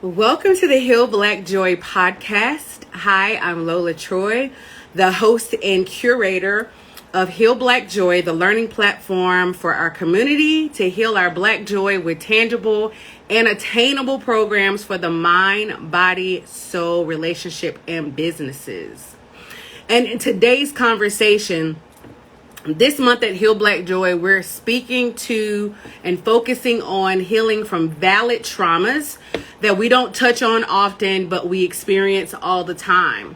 Welcome to the Heal Black Joy podcast. Hi, I'm Lola Troy, the host and curator of Heal Black Joy, the learning platform for our community to heal our Black joy with tangible and attainable programs for the mind, body, soul, relationship, and businesses. And in today's conversation, this month at Heal Black Joy, we're speaking to and focusing on healing from valid traumas that we don't touch on often, but we experience all the time.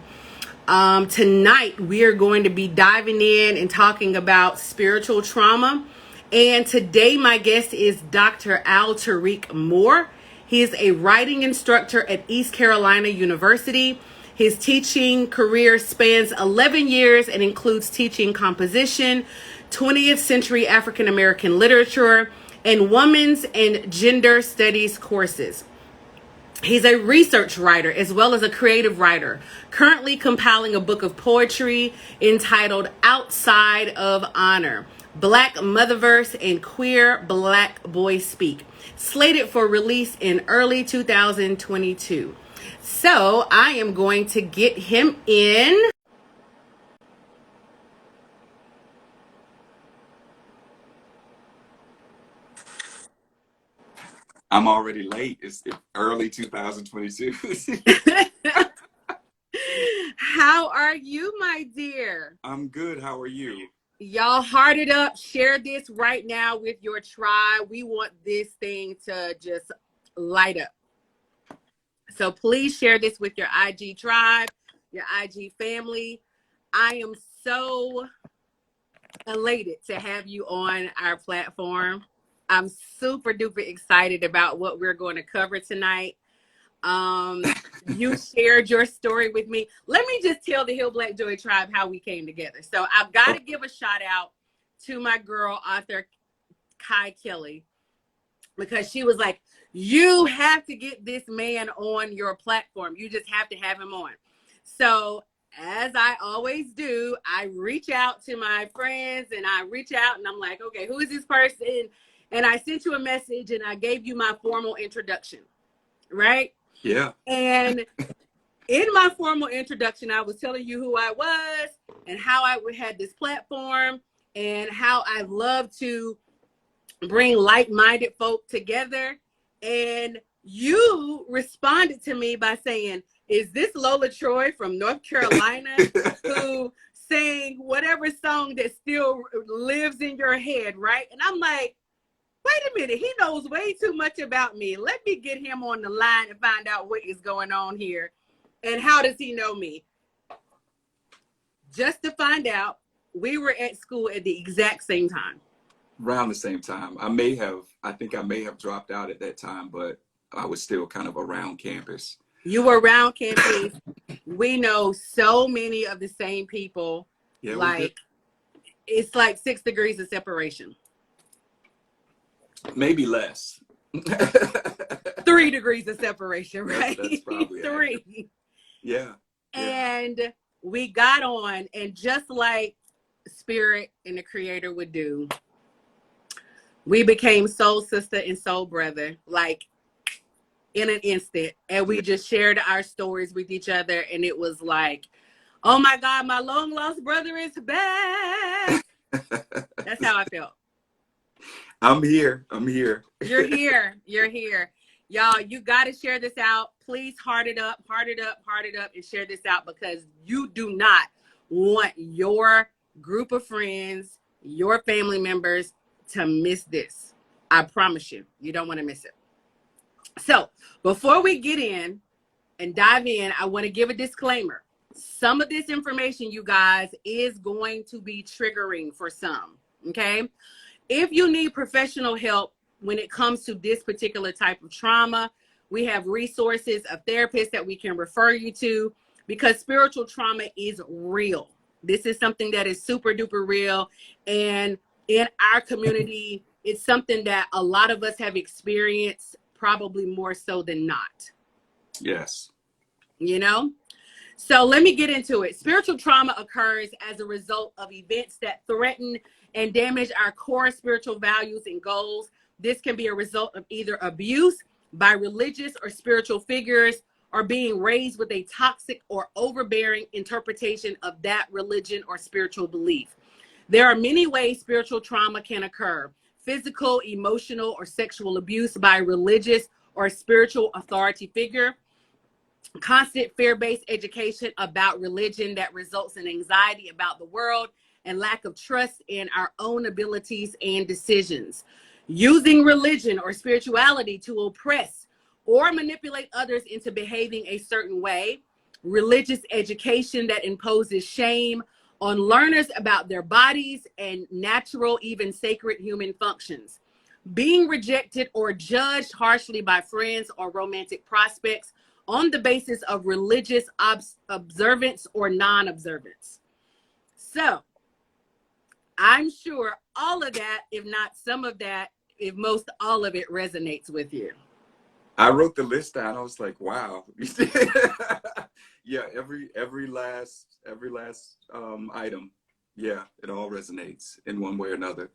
Tonight, we are going to be diving in and talking about spiritual trauma. And today, my guest is Dr. Al-Tariq Moore. He is a writing instructor at East Carolina University. His teaching career spans 11 years and includes teaching composition, 20th century African American literature, and women's and gender studies courses. He's a research writer as well as a creative writer, currently compiling a book of poetry entitled Outside of Honor, Black Motherverse and Queer Black Boyspeak, slated for release in early 2022. So I am going to get him in. I'm already late. It's early 2022. How are you, my dear? I'm good. How are you? Y'all heart it up. Share this right now with your tribe. We want this thing to just light up. So please share this with your IG tribe, your IG family. I am so elated to have you on our platform. I'm super duper excited about what we're going to cover tonight. You shared your story with me. Let me just tell the Heal Black Joy tribe how we came together. So I've got to give a shout out to my girl, author Kai Kelly, because she was like, you have to get this man on your platform. You just have to have him on. So as I always do, I reach out to my friends and I reach out and I'm like, okay, who is this person? And I sent you a message and I gave you my formal introduction, right? Yeah. And in my formal introduction, I was telling you who I was and how I had this platform and how I love to bring like-minded folk together. And you responded to me by saying, is this Lola Troy from North Carolina who sang whatever song that still lives in your head, right? And I'm like, wait a minute, he knows way too much about me. Let me get him on the line and find out what is going on here. And how does he know me? Just to find out, we were at school at the exact same time. Around the same time. I think I may have dropped out at that time, but I was still kind of around campus. You were around campus. We know so many of the same people. Yeah, like it's like 6 degrees of separation. Maybe less. 3 degrees of separation, right? That's probably 3. Accurate. Yeah. And we got on, and just like Spirit and the Creator would do, we became soul sister and soul brother, like in an instant. And we just shared our stories with each other. And it was like, oh my God, my long lost brother is back. That's how I felt. I'm here. You're here. You're here. Y'all, you got to share this out. Please heart it up, and share this out, because you do not want your group of friends, your family members to miss this. I promise you, you don't want to miss it. So before we get in and dive in, I want to give a disclaimer. Some of this information, you guys, is going to be triggering for some, okay? If you need professional help when it comes to this particular type of trauma, we have resources of therapists that we can refer you to, because spiritual trauma is real. This is something that is super duper real. And in our community, it's something that a lot of us have experienced, probably more so than not. Yes. You know? So let me get into it. Spiritual trauma occurs as a result of events that threaten and damage our core spiritual values and goals. This can be a result of either abuse, by religious or spiritual figures, or being raised with a toxic or overbearing interpretation of that religion or spiritual belief. There are many ways spiritual trauma can occur: physical, emotional, or sexual abuse by a religious or spiritual authority figure, constant fear-based education about religion that results in anxiety about the world and lack of trust in our own abilities and decisions, using religion or spirituality to oppress or manipulate others into behaving a certain way, religious education that imposes shame on learners about their bodies and natural, even sacred human functions, being rejected or judged harshly by friends or romantic prospects on the basis of religious observance or non-observance. So I'm sure all of that, if not some of that, if most all of it resonates with you. I wrote the list down. I was like, wow. Yeah, every last item. Yeah, it all resonates in one way or another.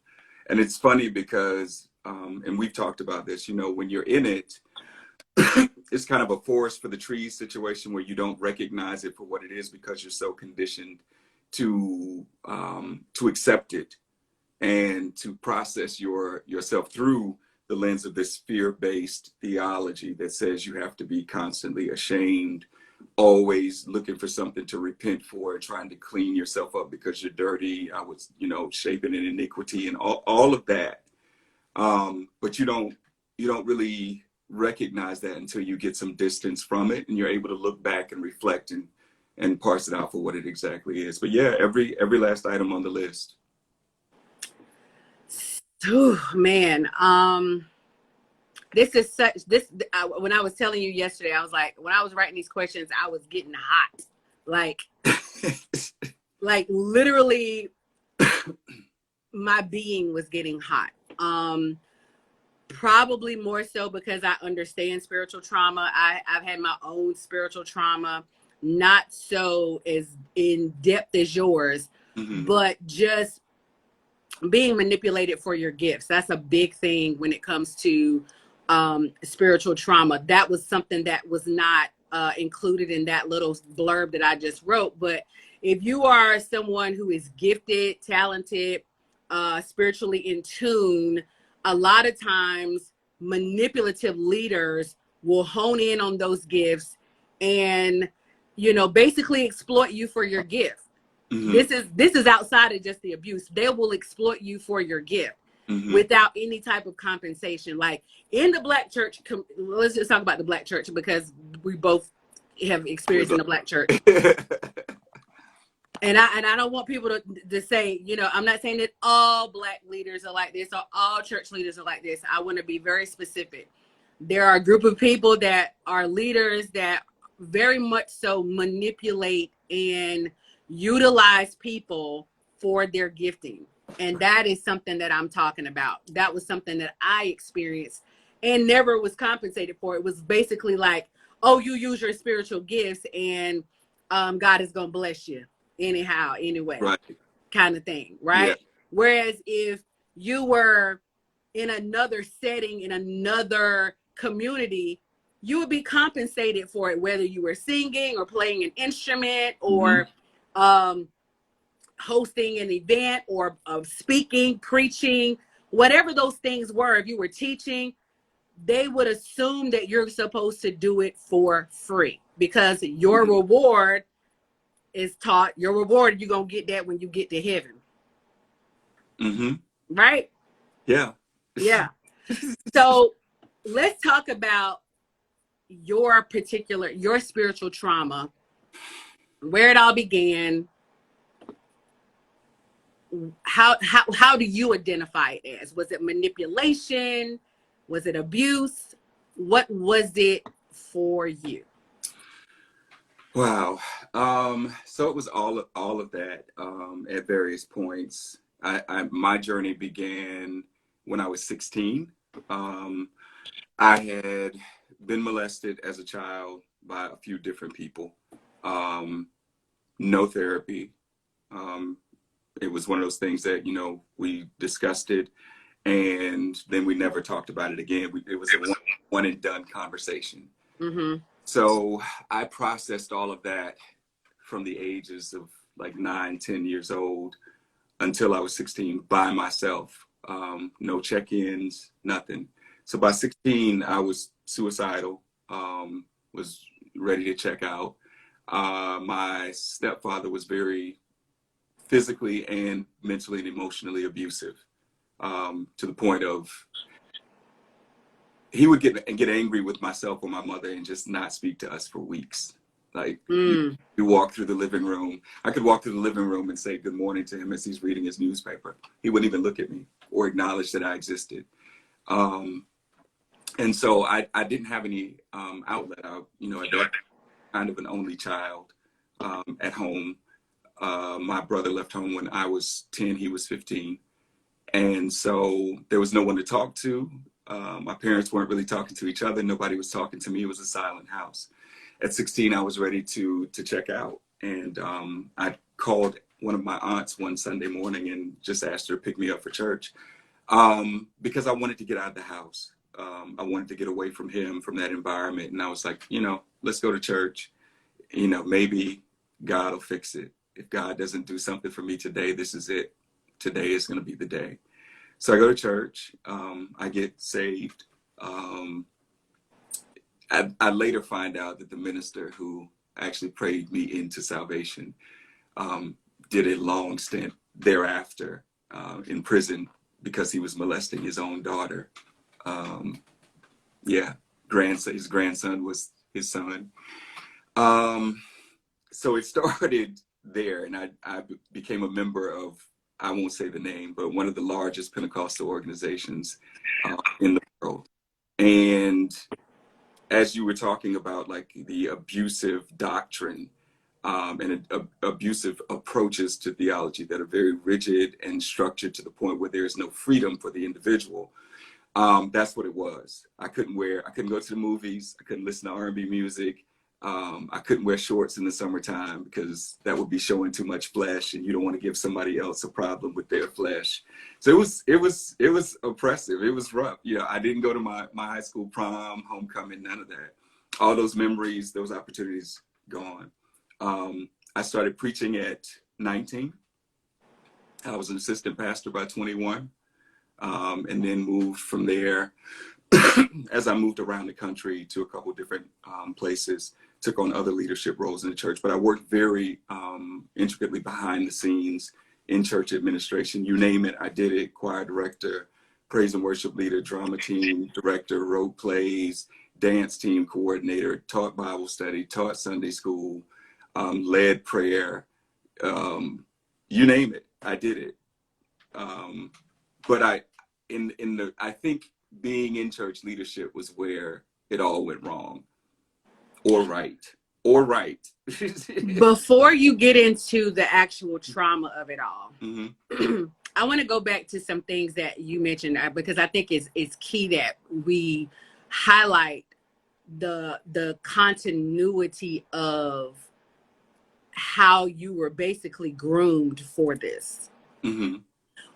And it's funny because, and we've talked about this, you know, when you're in it, it's kind of a forest for the trees situation where you don't recognize it for what it is because you're so conditioned to accept it and to process yourself through the lens of this fear-based theology that says you have to be constantly ashamed, always looking for something to repent for and trying to clean yourself up because you're dirty. I was, you know, shaping in iniquity and all of that. But you don't really recognize that until you get some distance from it and you're able to look back and reflect and parse it out for what it exactly is. But yeah, every last item on the list. Oh man, this is such this. When I was telling you yesterday, I was like, when I was writing these questions, I was getting hot, like literally, my being was getting hot. Probably more so because I understand spiritual trauma. I've had my own spiritual trauma, not so as in depth as yours, but just being manipulated for your gifts. That's a big thing when it comes to spiritual trauma. That was something that was not included in that little blurb that I just wrote. But if you are someone who is gifted, talented, spiritually in tune, a lot of times manipulative leaders will hone in on those gifts and, you know, basically exploit you for your gift. This is outside of just the abuse. They will exploit you for your gift without any type of compensation. Like in the Black church, let's just talk about the Black church because we both have experience in the Black church. And I don't want people to say, you know, I'm not saying that all Black leaders are like this or all church leaders are like this. I want to be very specific. There are a group of people that are leaders that very much so manipulate and utilize people for their gifting. And that is something that I'm talking about. That was something that I experienced and never was compensated for. It was basically like, oh, you use your spiritual gifts and God is going to bless you anyhow, anyway, Right. kind of thing, right? Yeah. Whereas if you were in another setting, in another community, you would be compensated for it, whether you were singing or playing an instrument or hosting an event or speaking, preaching, whatever those things were. If you were teaching, they would assume that you're supposed to do it for free because your reward is taught. Your reward, you're going to get that when you get to heaven. Right? Yeah. Yeah. So let's talk about your spiritual trauma, where it all began. How do you identify it as? Was it manipulation? Was it abuse? What was it for you? Wow. So it was all of that at various points. My journey began when I was 16. I had been molested as a child by a few different people. No therapy. It was one of those things that, you know, we discussed it and then we never talked about it again. It was a one and done conversation. Mm-hmm. So I processed all of that from the ages of like 9, 10 years old until I was 16 by myself. No check-ins, nothing. So by 16, I was suicidal, was ready to check out. My stepfather was very physically and mentally and emotionally abusive, to the point of he would get angry with myself or my mother and just not speak to us for weeks. Like you walk through the living room. I could walk through the living room and say good morning to him as he's reading his newspaper. He wouldn't even look at me or acknowledge that I existed. And so I didn't have any outlet. I was kind of an only child at home. My brother left home when I was 10, he was 15. And so there was no one to talk to. My parents weren't really talking to each other. Nobody was talking to me. It was a silent house. At 16, I was ready to check out. And I called one of my aunts one Sunday morning and just asked her to pick me up for church, because I wanted to get out of the house. I wanted to get away from him, from that environment. And I was like, let's go to church. Maybe God will fix it. If God doesn't do something for me today, this is it. Today is going to be the day. So I go to church. I get saved. I later find out that the minister who actually prayed me into salvation did a long stint thereafter in prison because he was molesting his own daughter. His grandson was his son. So it started there, and I became a member of, I won't say the name, but one of the largest Pentecostal organizations in the world. And as you were talking about, like the abusive doctrine and abusive approaches to theology that are very rigid and structured to the point where there is no freedom for the individual. That's what it was. I couldn't go to the movies. I couldn't listen to R&B music. I couldn't wear shorts in the summertime because that would be showing too much flesh, and you don't want to give somebody else a problem with their flesh. So it was oppressive. It was rough. I didn't go to my high school prom, homecoming, none of that. All those memories, those opportunities, gone. I started preaching at 19. I was an assistant pastor by 21, and then moved from there as I moved around the country to a couple different places, took on other leadership roles in the church. But I worked very intricately behind the scenes in church administration. You name it, I did it. Choir director, praise and worship leader, drama team director, wrote plays, dance team coordinator, taught Bible study, taught Sunday school, led prayer. You name it, I did it. But I think being in church leadership was where it all went wrong, or right. Before you get into the actual trauma of it all, Mm-hmm. I want to go back to some things that you mentioned because I think it's key that we highlight the continuity of how you were basically groomed for this. Mm-hmm.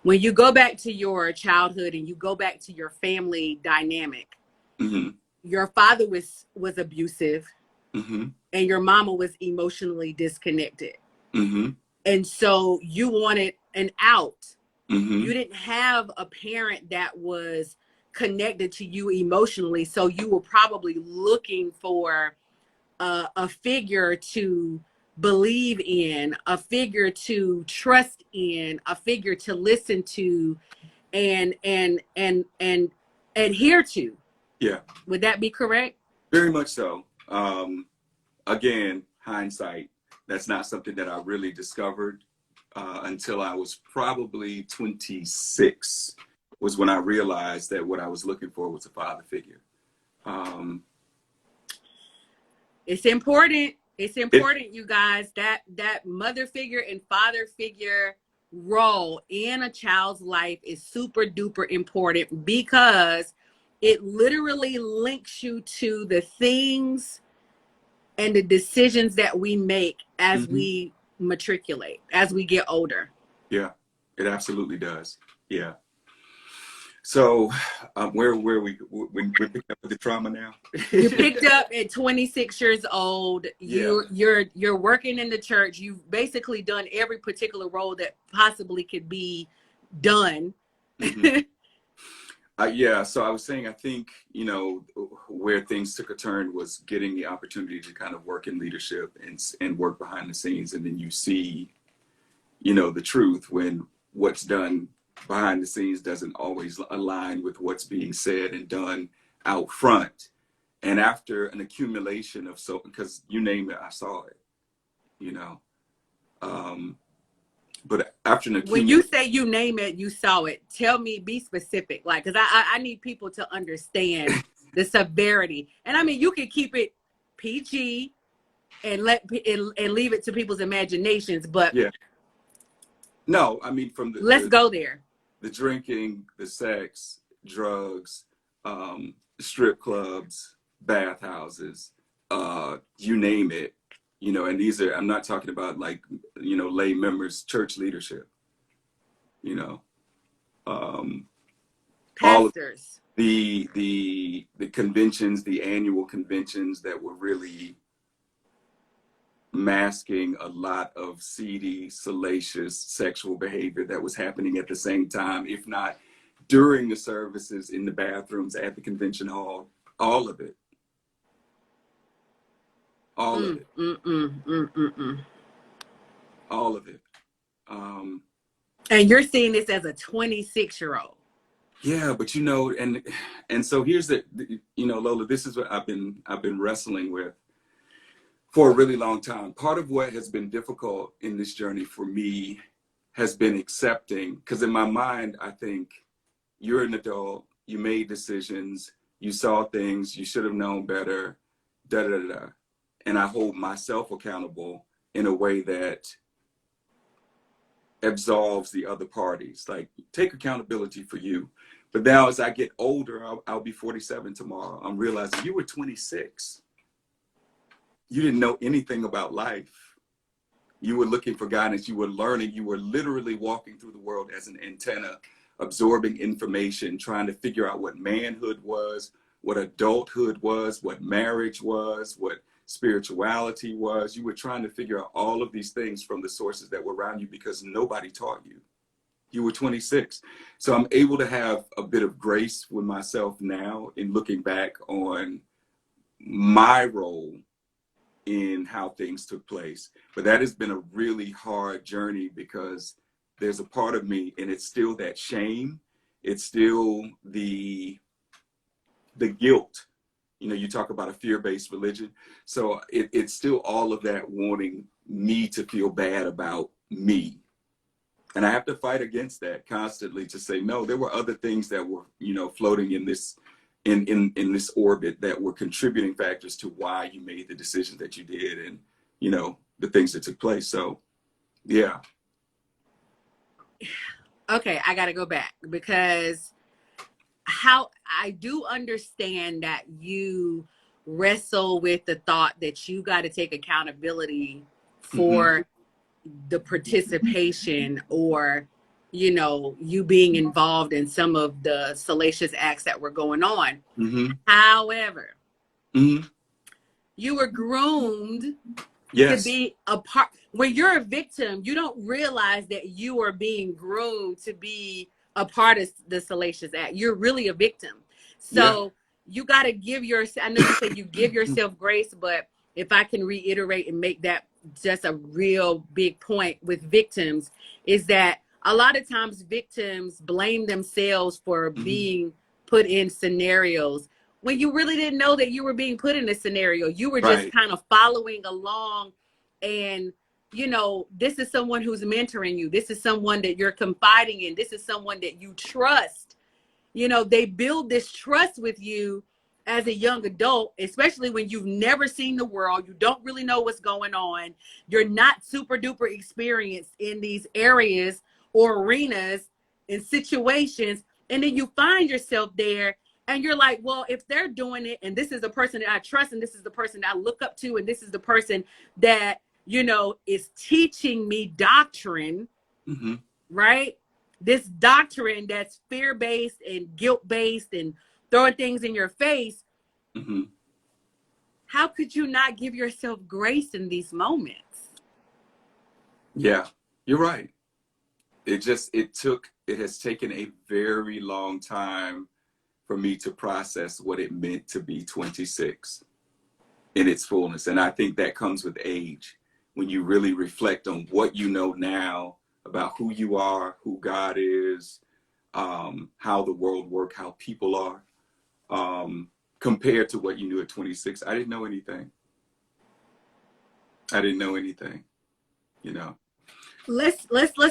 When you go back to your childhood and you go back to your family dynamic, Mm-hmm. your father was abusive, Mm-hmm. and your mama was emotionally disconnected. Mm-hmm. And so you wanted an out. Mm-hmm. You didn't have a parent that was connected to you emotionally. So you were probably looking for a figure to believe in, a figure to trust in, a figure to listen to and adhere to. Yeah. Would that be correct? Very much so. Again, hindsight, that's not something that I really discovered until I was probably 26, was when I realized that what I was looking for was a father figure. It's important. It's important, you guys, that mother figure and father figure role in a child's life is super duper important because it literally links you to the things and the decisions that we make as Mm-hmm. we matriculate, as we get older. Yeah, it absolutely does. Yeah. So, where we picked up with the trauma now? You picked up at 26 years old. Yeah. You're working in the church. You've basically done every particular role that possibly could be done. Mm-hmm. Yeah. So I was saying, I think, you know, where things took a turn was getting the opportunity to kind of work in leadership and work behind the scenes. And then you see, you know, the truth when what's done behind the scenes doesn't always align with what's being said and done out front. And after an accumulation of because you name it, I saw it, you know. But after an When accumulation, you say you name it, you saw it. Tell me, be specific, like, because I need people to understand the severity. And I mean, you can keep it PG and leave it to people's imaginations, but yeah, no, I mean from let's go there. The drinking, the sex, drugs, strip clubs, bathhouses, you name it, you know. And these are, I'm not talking about like, you know, lay members, church leadership, you know, all of Pastors. the conventions, the annual conventions that were really masking a lot of seedy, salacious sexual behavior that was happening at the same time, if not during the services, in the bathrooms, at the convention hall, all of it. All of it. All of it. And you're seeing this as a 26-year-old. Yeah, but you know, and so here's you know, Lola, this is what I've been wrestling with for a really long time. Part of what has been difficult in this journey for me has been accepting, because in my mind, I think you're an adult, you made decisions, you saw things, you should have known better, da da da. And I hold myself accountable in a way that absolves the other parties. Like, take accountability for you. But now as I get older, I'll be 47 tomorrow, I'm realizing you were 26. You didn't know anything about life. You were looking for guidance. You were learning. You were literally walking through the world as an antenna, absorbing information, trying to figure out what manhood was, what adulthood was, what marriage was, what spirituality was. You were trying to figure out all of these things from the sources that were around you because nobody taught you. You were 26. So I'm able to have a bit of grace with myself now in looking back on my role in how things took place. But that has been a really hard journey because there's a part of me, and it's still that shame. It's still the guilt. You know, you talk about a fear-based religion. So it's still all of that wanting me to feel bad about me. And I have to fight against that constantly to say, no, there were other things that were, you know, floating in this in this orbit that were contributing factors to why you made the decisions that you did, and, you know, the things that took place. So, yeah. Okay, I got to go back, because how I do understand that you wrestle with the thought that you got to take accountability for the participation, or, you know, you being involved in some of the salacious acts that were going on. However, you were groomed to be a part. When you're a victim, you don't realize that you are being groomed to be a part of the salacious act. You're really a victim. So you got to give yourself, I know you said you give yourself grace, but if I can reiterate and make that just a real big point with victims, is that a lot of times victims blame themselves for being put in scenarios when you really didn't know that you were being put in a scenario. You were just kind of following along, and, you know, this is someone who's mentoring you. This is someone that you're confiding in. This is someone that you trust. You know, they build this trust with you as a young adult, especially when you've never seen the world. You don't really know what's going on. You're not super duper experienced in these areas or arenas and situations. And then you find yourself there and you're like, well, if they're doing it, and this is the person that I trust, and this is the person that I look up to, and this is the person that, you know, is teaching me doctrine, right? this doctrine that's fear-based and guilt-based and throwing things in your face, Mm-hmm. how could you not give yourself grace in these moments? Yeah, you're right. It has taken a very long time for me to process what it meant to be 26 in its fullness. And I think that comes with age. When you really reflect on what you know now about who you are, who God is, how the world works, how people are, compared to what you knew at 26. I didn't know anything. I didn't know anything, you know. Let's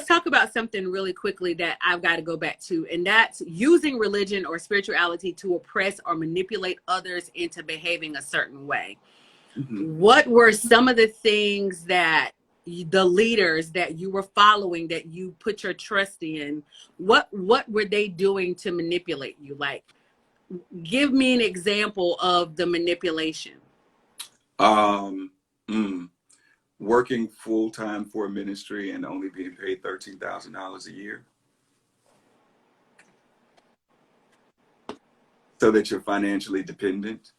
talk about something really quickly that I've got to go back to, and that's using religion or spirituality to oppress or manipulate others into behaving a certain way. Mm-hmm. What were some of the things that the leaders that you were following, that you put your trust in, what were they doing to manipulate you? Like, give me an example of the manipulation. Working full time for a ministry and only being paid $13,000 a year, so that you're financially dependent.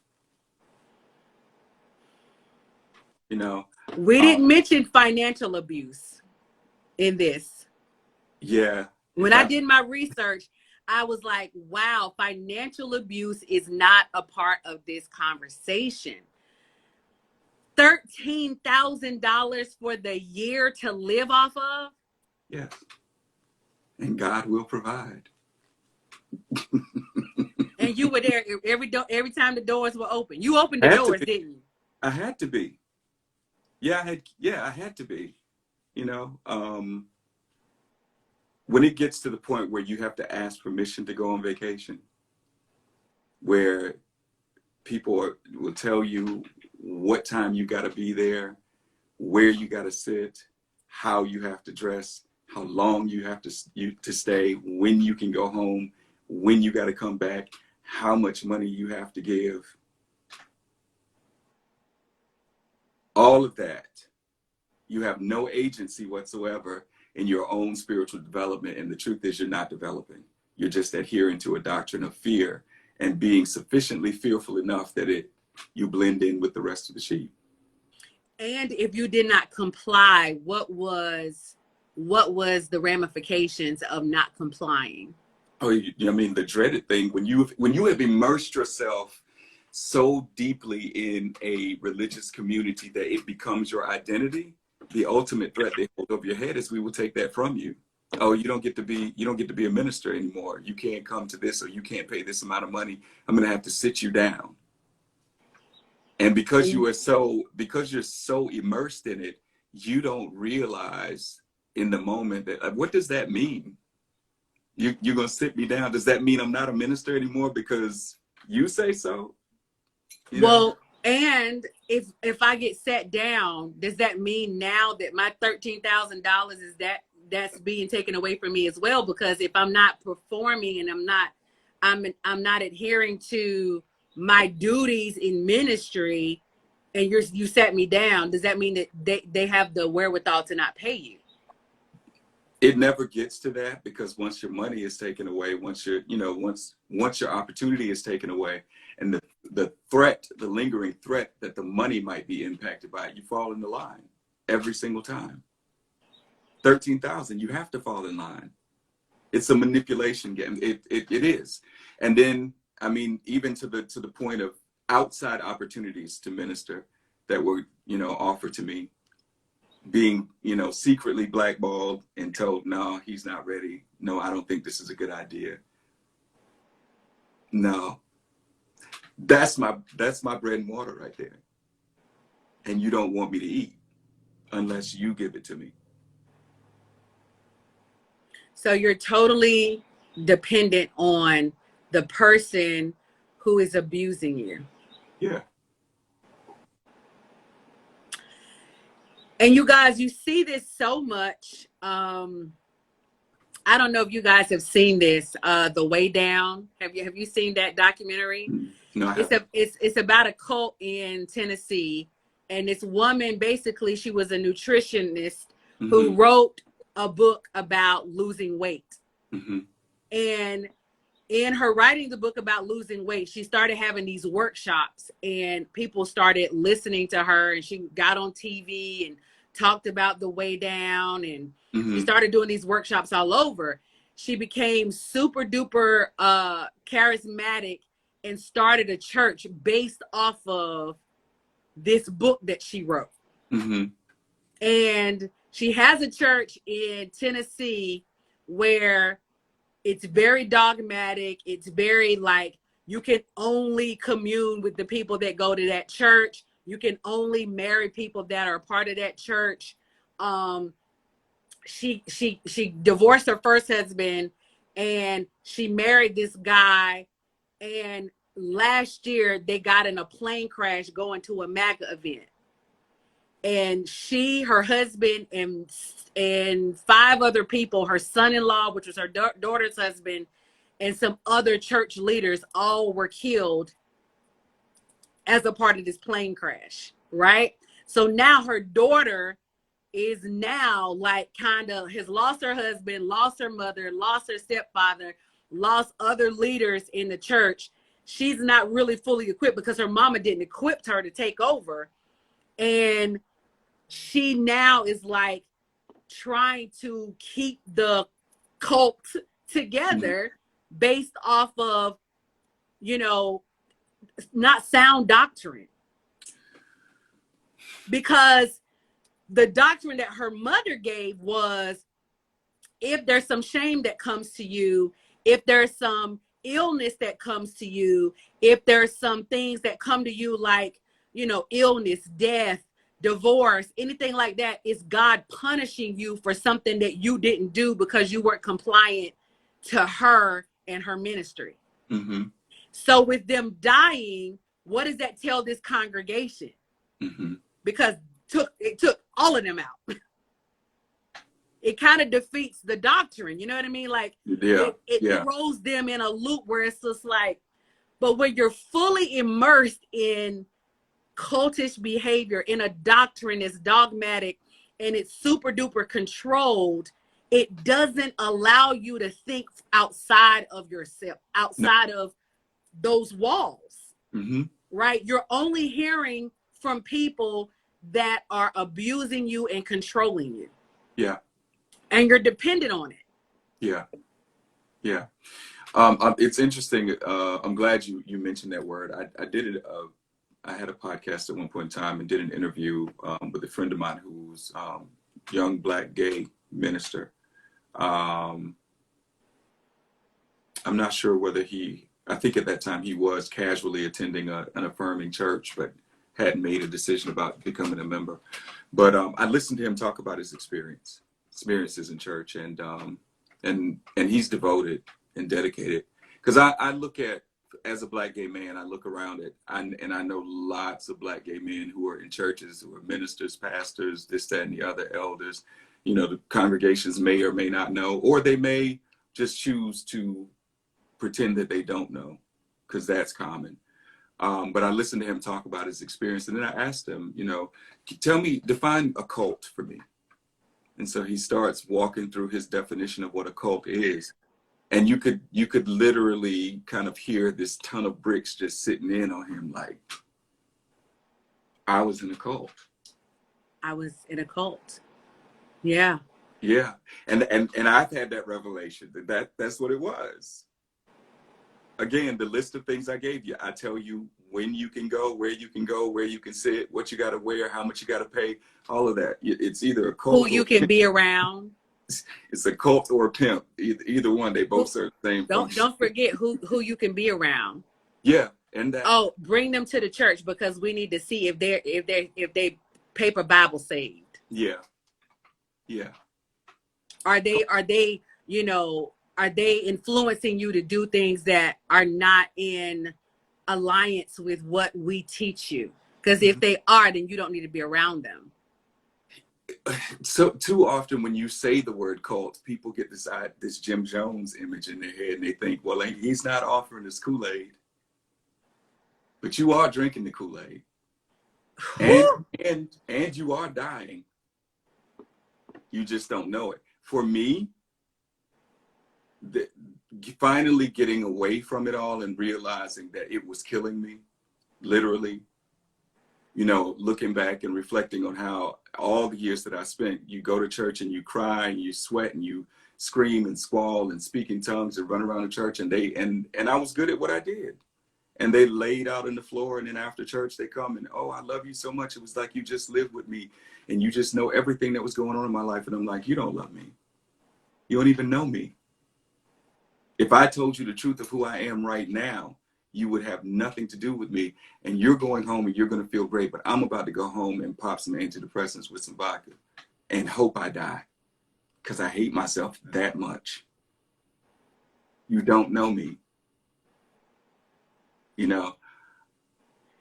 You know, We didn't mention financial abuse in this. yeah. When I did my research, I was like, wow, financial abuse is not a part of this conversation. $13,000 for the year to live off of? Yes. And God will provide. And you were there every time the doors were open. You opened the I had to doors, be. didn't you? I had to be. I had to be. You know, when it gets to the point where you have to ask permission to go on vacation, where people will tell you what time you got to be there, where you got to sit, how you have to dress, how long you have to stay, when you can go home, when you got to come back, how much money you have to give. All of that, you have no agency whatsoever in your own spiritual development. And the truth is, you're not developing. You're just adhering to a doctrine of fear and being sufficiently fearful enough that you blend in with the rest of the sheep. And if you did not comply, what was the ramifications of not complying? Oh, I mean, the dreaded thing, when you have immersed yourself so deeply in a religious community that it becomes your identity, the ultimate threat they hold over your head is, we will take that from you. Oh, you don't get to be a minister anymore. You can't come to this, or you can't pay this amount of money. I'm going to have to sit you down. And because you're so immersed in it, you don't realize in the moment that, like, what does that mean? You're going to sit me down. Does that mean I'm not a minister anymore because you say so? Well, and if I get sat down, does that mean now that my $13,000 is that's being taken away from me as well? Because if I'm not performing and I'm not adhering to my duties in ministry, and you sat me down, does that mean that they have the wherewithal to not pay you? It never gets to that, because once your money is taken away, once your opportunity is taken away, and the lingering threat that the money might be impacted by it, you fall in the line every single time. 13,000, you have to fall in line. It's a manipulation game. It is. And then, I mean, even to the point of outside opportunities to minister that were, offered to me, being, secretly blackballed and told, no, he's not ready. No, I don't think this is a good idea. No, that's my bread and water right there. And you don't want me to eat unless you give it to me. So you're totally dependent on the person who is abusing you. Yeah. And you guys, you see this so much. I don't know if you guys have seen this, The Way Down. Have you seen that documentary? No, I haven't. It's about a cult in Tennessee, and this woman, basically, she was a nutritionist who wrote a book about losing weight. Mm-hmm. And in her writing the book about losing weight, she started having these workshops and people started listening to her, and she got on TV and talked about the way down, and she Mm-hmm. started doing these workshops all over. She became super duper charismatic and started a church based off of this book that she wrote. Mm-hmm. And she has a church in Tennessee where it's very dogmatic. It's very like, you can only commune with the people that go to that church. You can only marry people that are a part of that church. She divorced her first husband and she married this guy. And last year they got in a plane crash going to a MAGA event. And she, her husband, and 5 other people, her son-in-law, which was her daughter's husband, and some other church leaders, all were killed as a part of this plane crash, right? So now her daughter is now like kind of has lost her husband, lost her mother, lost her stepfather, lost other leaders in the church. She's not really fully equipped because her mama didn't equip her to take over. And she now is like trying to keep the cult together based off of, you know, not sound doctrine. Because the doctrine that her mother gave was, if there's some shame that comes to you, if there's some illness that comes to you, if there's some things that come to you like, you know, illness, death, divorce, anything like that, is God punishing you for something that you didn't do because you weren't compliant to her and her ministry. Mm-hmm. So with them dying, what does that tell this congregation? Mm-hmm. Because it took all of them out. It kind of defeats the doctrine. You know what I mean? Like, it throws them in a loop where it's just like, but when you're fully immersed in cultish behavior, in a doctrine that's dogmatic and it's super duper controlled, it doesn't allow you to think outside of yourself, outside of those walls, right? You're only hearing from people that are abusing you and controlling you. Yeah. And you're dependent on it. Yeah. Yeah. It's interesting. I'm glad you mentioned that word. I did it. I had a podcast at one point in time and did an interview with a friend of mine who's young Black gay minister. I'm not sure whether I think at that time he was casually attending an affirming church, but hadn't made a decision about becoming a member. But I listened to him talk about his experiences in church, and he's devoted and dedicated. Because I look at, as a Black gay man, I look around it, and I know lots of Black gay men who are in churches, who are ministers, pastors, this, that, and the other, elders. You know, the congregations may or may not know, or they may just choose to pretend that they don't know, because that's common. But I listened to him talk about his experience, and then I asked him, you know, define a cult for me. And so he starts walking through his definition of what a cult is. And you could literally kind of hear this ton of bricks just sitting in on him, like, I was in a cult. I was in a cult. Yeah. Yeah. And I've had that revelation that's what it was. Again, the list of things I gave you, I tell you when you can go, where you can sit, what you got to wear, how much you got to pay, all of that. It's either a cult, who you can be around. It's a cult or a pimp. Either one, they both serve the same function. Don't forget who you can be around. Yeah, and that. Oh, bring them to the church because we need to see if they paper Bible saved. Yeah. Yeah. Are they, you know, are they influencing you to do things that are not in alliance with what we teach you? Because if they are, then you don't need to be around them. So too often when you say the word cult, people get this Jim Jones image in their head, and they think, well, he's not offering us Kool-Aid, but you are drinking the Kool-Aid, and you are dying. You just don't know it. For me, the, finally getting away from it all and realizing that it was killing me, literally, you know, looking back and reflecting on how all the years that I spent, you go to church and you cry and you sweat and you scream and squall and speak in tongues and run around the church, and I was good at what I did. And they laid out on the floor, and then after church they come and, oh, I love you so much. It was like you just lived with me and you just know everything that was going on in my life. And I'm like, you don't love me. You don't even know me. If I told you the truth of who I am right now, you would have nothing to do with me, and you're going home and you're going to feel great. But I'm about to go home and pop some antidepressants with some vodka and hope I die because I hate myself that much. You don't know me, you know.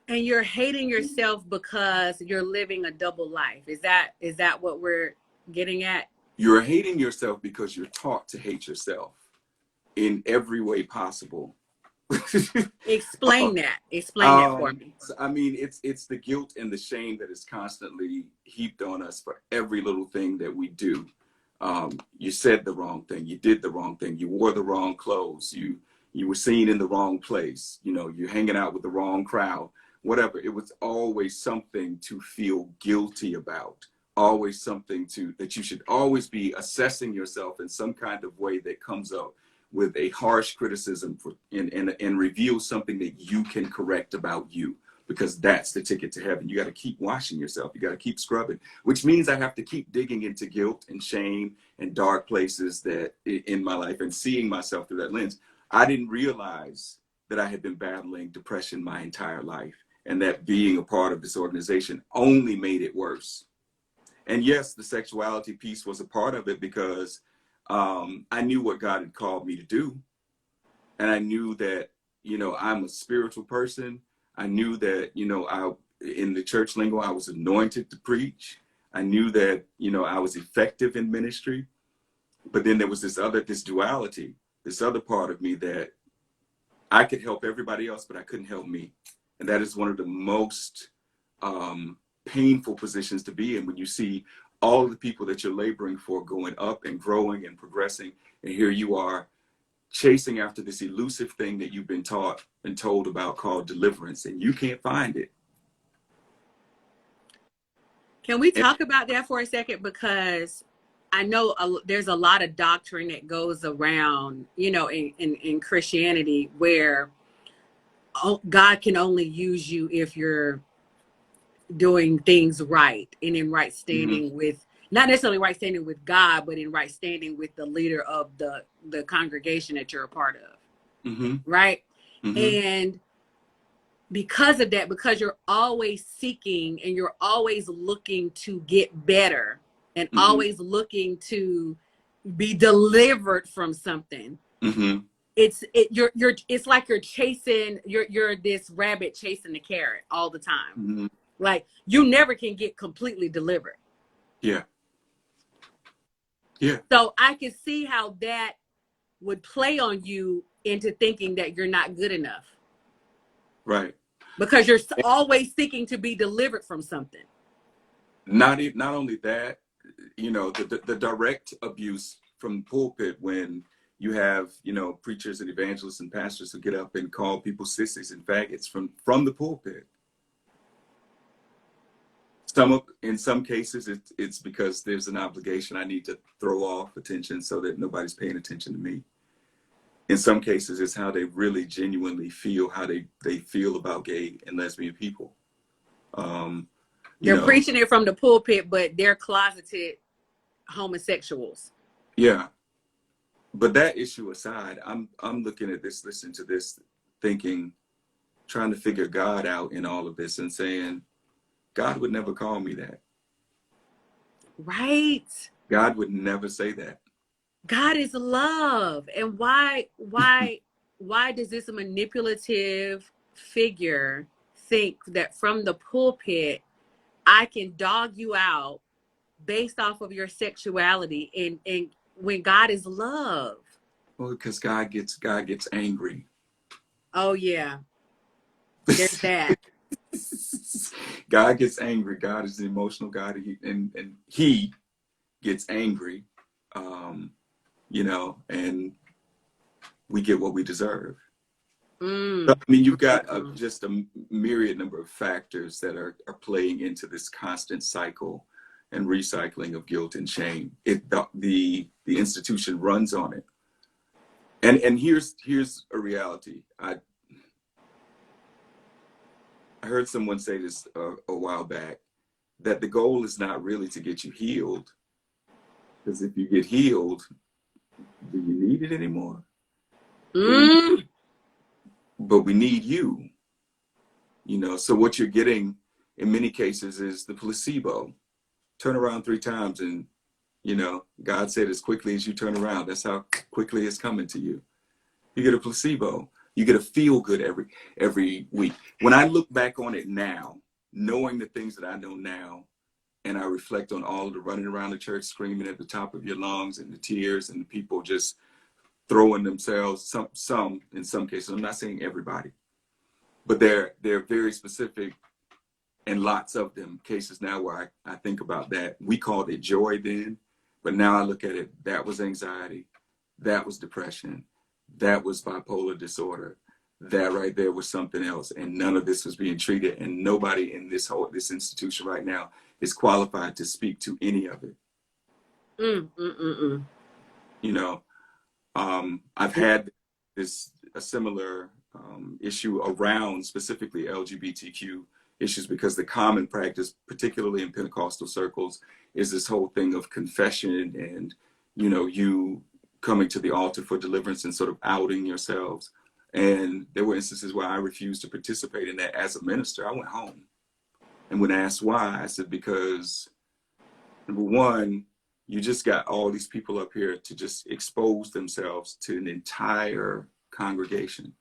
And you're hating yourself because you're living a double life. Is that what we're getting at? You're hating yourself because you're taught to hate yourself in every way possible. Explain that. Explain that for me. I mean, it's the guilt and the shame that is constantly heaped on us for every little thing that we do. You said the wrong thing. You did the wrong thing. You wore the wrong clothes. You were seen in the wrong place. You know, you're hanging out with the wrong crowd. Whatever. It was always something to feel guilty about. Always something that you should always be assessing yourself in some kind of way that comes up with a harsh criticism and reveals something that you can correct about you, because that's the ticket to heaven. You got to keep washing yourself. You got to keep scrubbing, which means I have to keep digging into guilt and shame and dark places that in my life and seeing myself through that lens. I didn't realize that I had been battling depression my entire life, and that being a part of this organization only made it worse. And yes, the sexuality piece was a part of it, because I knew what God had called me to do. And I knew that, you know, I'm a spiritual person. I knew that, you know, in the church lingo, I was anointed to preach. I knew that, you know, I was effective in ministry. But then there was this duality, this other part of me that I could help everybody else, but I couldn't help me. And that is one of the most painful positions to be in, when you see all of the people that you're laboring for going up and growing and progressing, and here you are chasing after this elusive thing that you've been taught and told about called deliverance, and you can't find it. Can we talk about that for a second? Because I know there's a lot of doctrine that goes around, you know, in Christianity, where God can only use you if you're doing things right and in right standing with, not necessarily right standing with God, but in right standing with the leader of the congregation that you're a part of. Right. And because of that, because you're always seeking and you're always looking to get better and always looking to be delivered from something, it's like you're chasing, you're this rabbit chasing the carrot all the time. Like, you never can get completely delivered. Yeah. So I can see how that would play on you into thinking that you're not good enough. Right. Because you're always seeking to be delivered from something. Not only that, you know, the direct abuse from the pulpit, when you have, you know, preachers and evangelists and pastors who get up and call people sissies and faggots from the pulpit. In some cases, it's because there's an obligation. I need to throw off attention so that nobody's paying attention to me. In some cases, it's how they really genuinely feel, how they feel about gay and lesbian people. They're preaching it from the pulpit, but they're closeted homosexuals. Yeah. But that issue aside, I'm looking at this, listening to this, thinking, trying to figure God out in all of this and saying, God would never call me that. Right. God would never say that. God is love. And why does this manipulative figure think that from the pulpit I can dog you out based off of your sexuality, and when God is love? Well, because God gets angry. Oh yeah. There's that. God gets angry. God is the emotional God, and he gets angry, you know, and we get what we deserve. So, Mm. I mean, you've got just a myriad number of factors that are playing into this constant cycle and recycling of guilt and shame. The institution runs on it. And here's a reality. I heard someone say this a while back, that the goal is not really to get you healed, because if you get healed, do you need it anymore? Mm. But we need you. You know, so what you're getting in many cases is the placebo. Turn around 3 times and, you know, God said as quickly as you turn around, that's how quickly it's coming to you. You get a placebo. You get a feel good every week. When I look back on it now, knowing the things that I know now, and I reflect on all of the running around the church, screaming at the top of your lungs, and the tears, and the people just throwing themselves, some in some cases, I'm not saying everybody, but they're very specific, and lots of them cases now where I think about that. We called it joy then, but now I look at it, that was anxiety, that was depression, that was bipolar disorder, that right there was something else, and none of this was being treated, and nobody in this institution right now is qualified to speak to any of it. You know, I've had a similar issue around specifically LGBTQ issues, because the common practice, particularly in Pentecostal circles, is this whole thing of confession and, you know, you coming to the altar for deliverance and sort of outing yourselves. And there were instances where I refused to participate in that as a minister. I went home. And when asked why, I said, because number one, you just got all these people up here to just expose themselves to an entire congregation.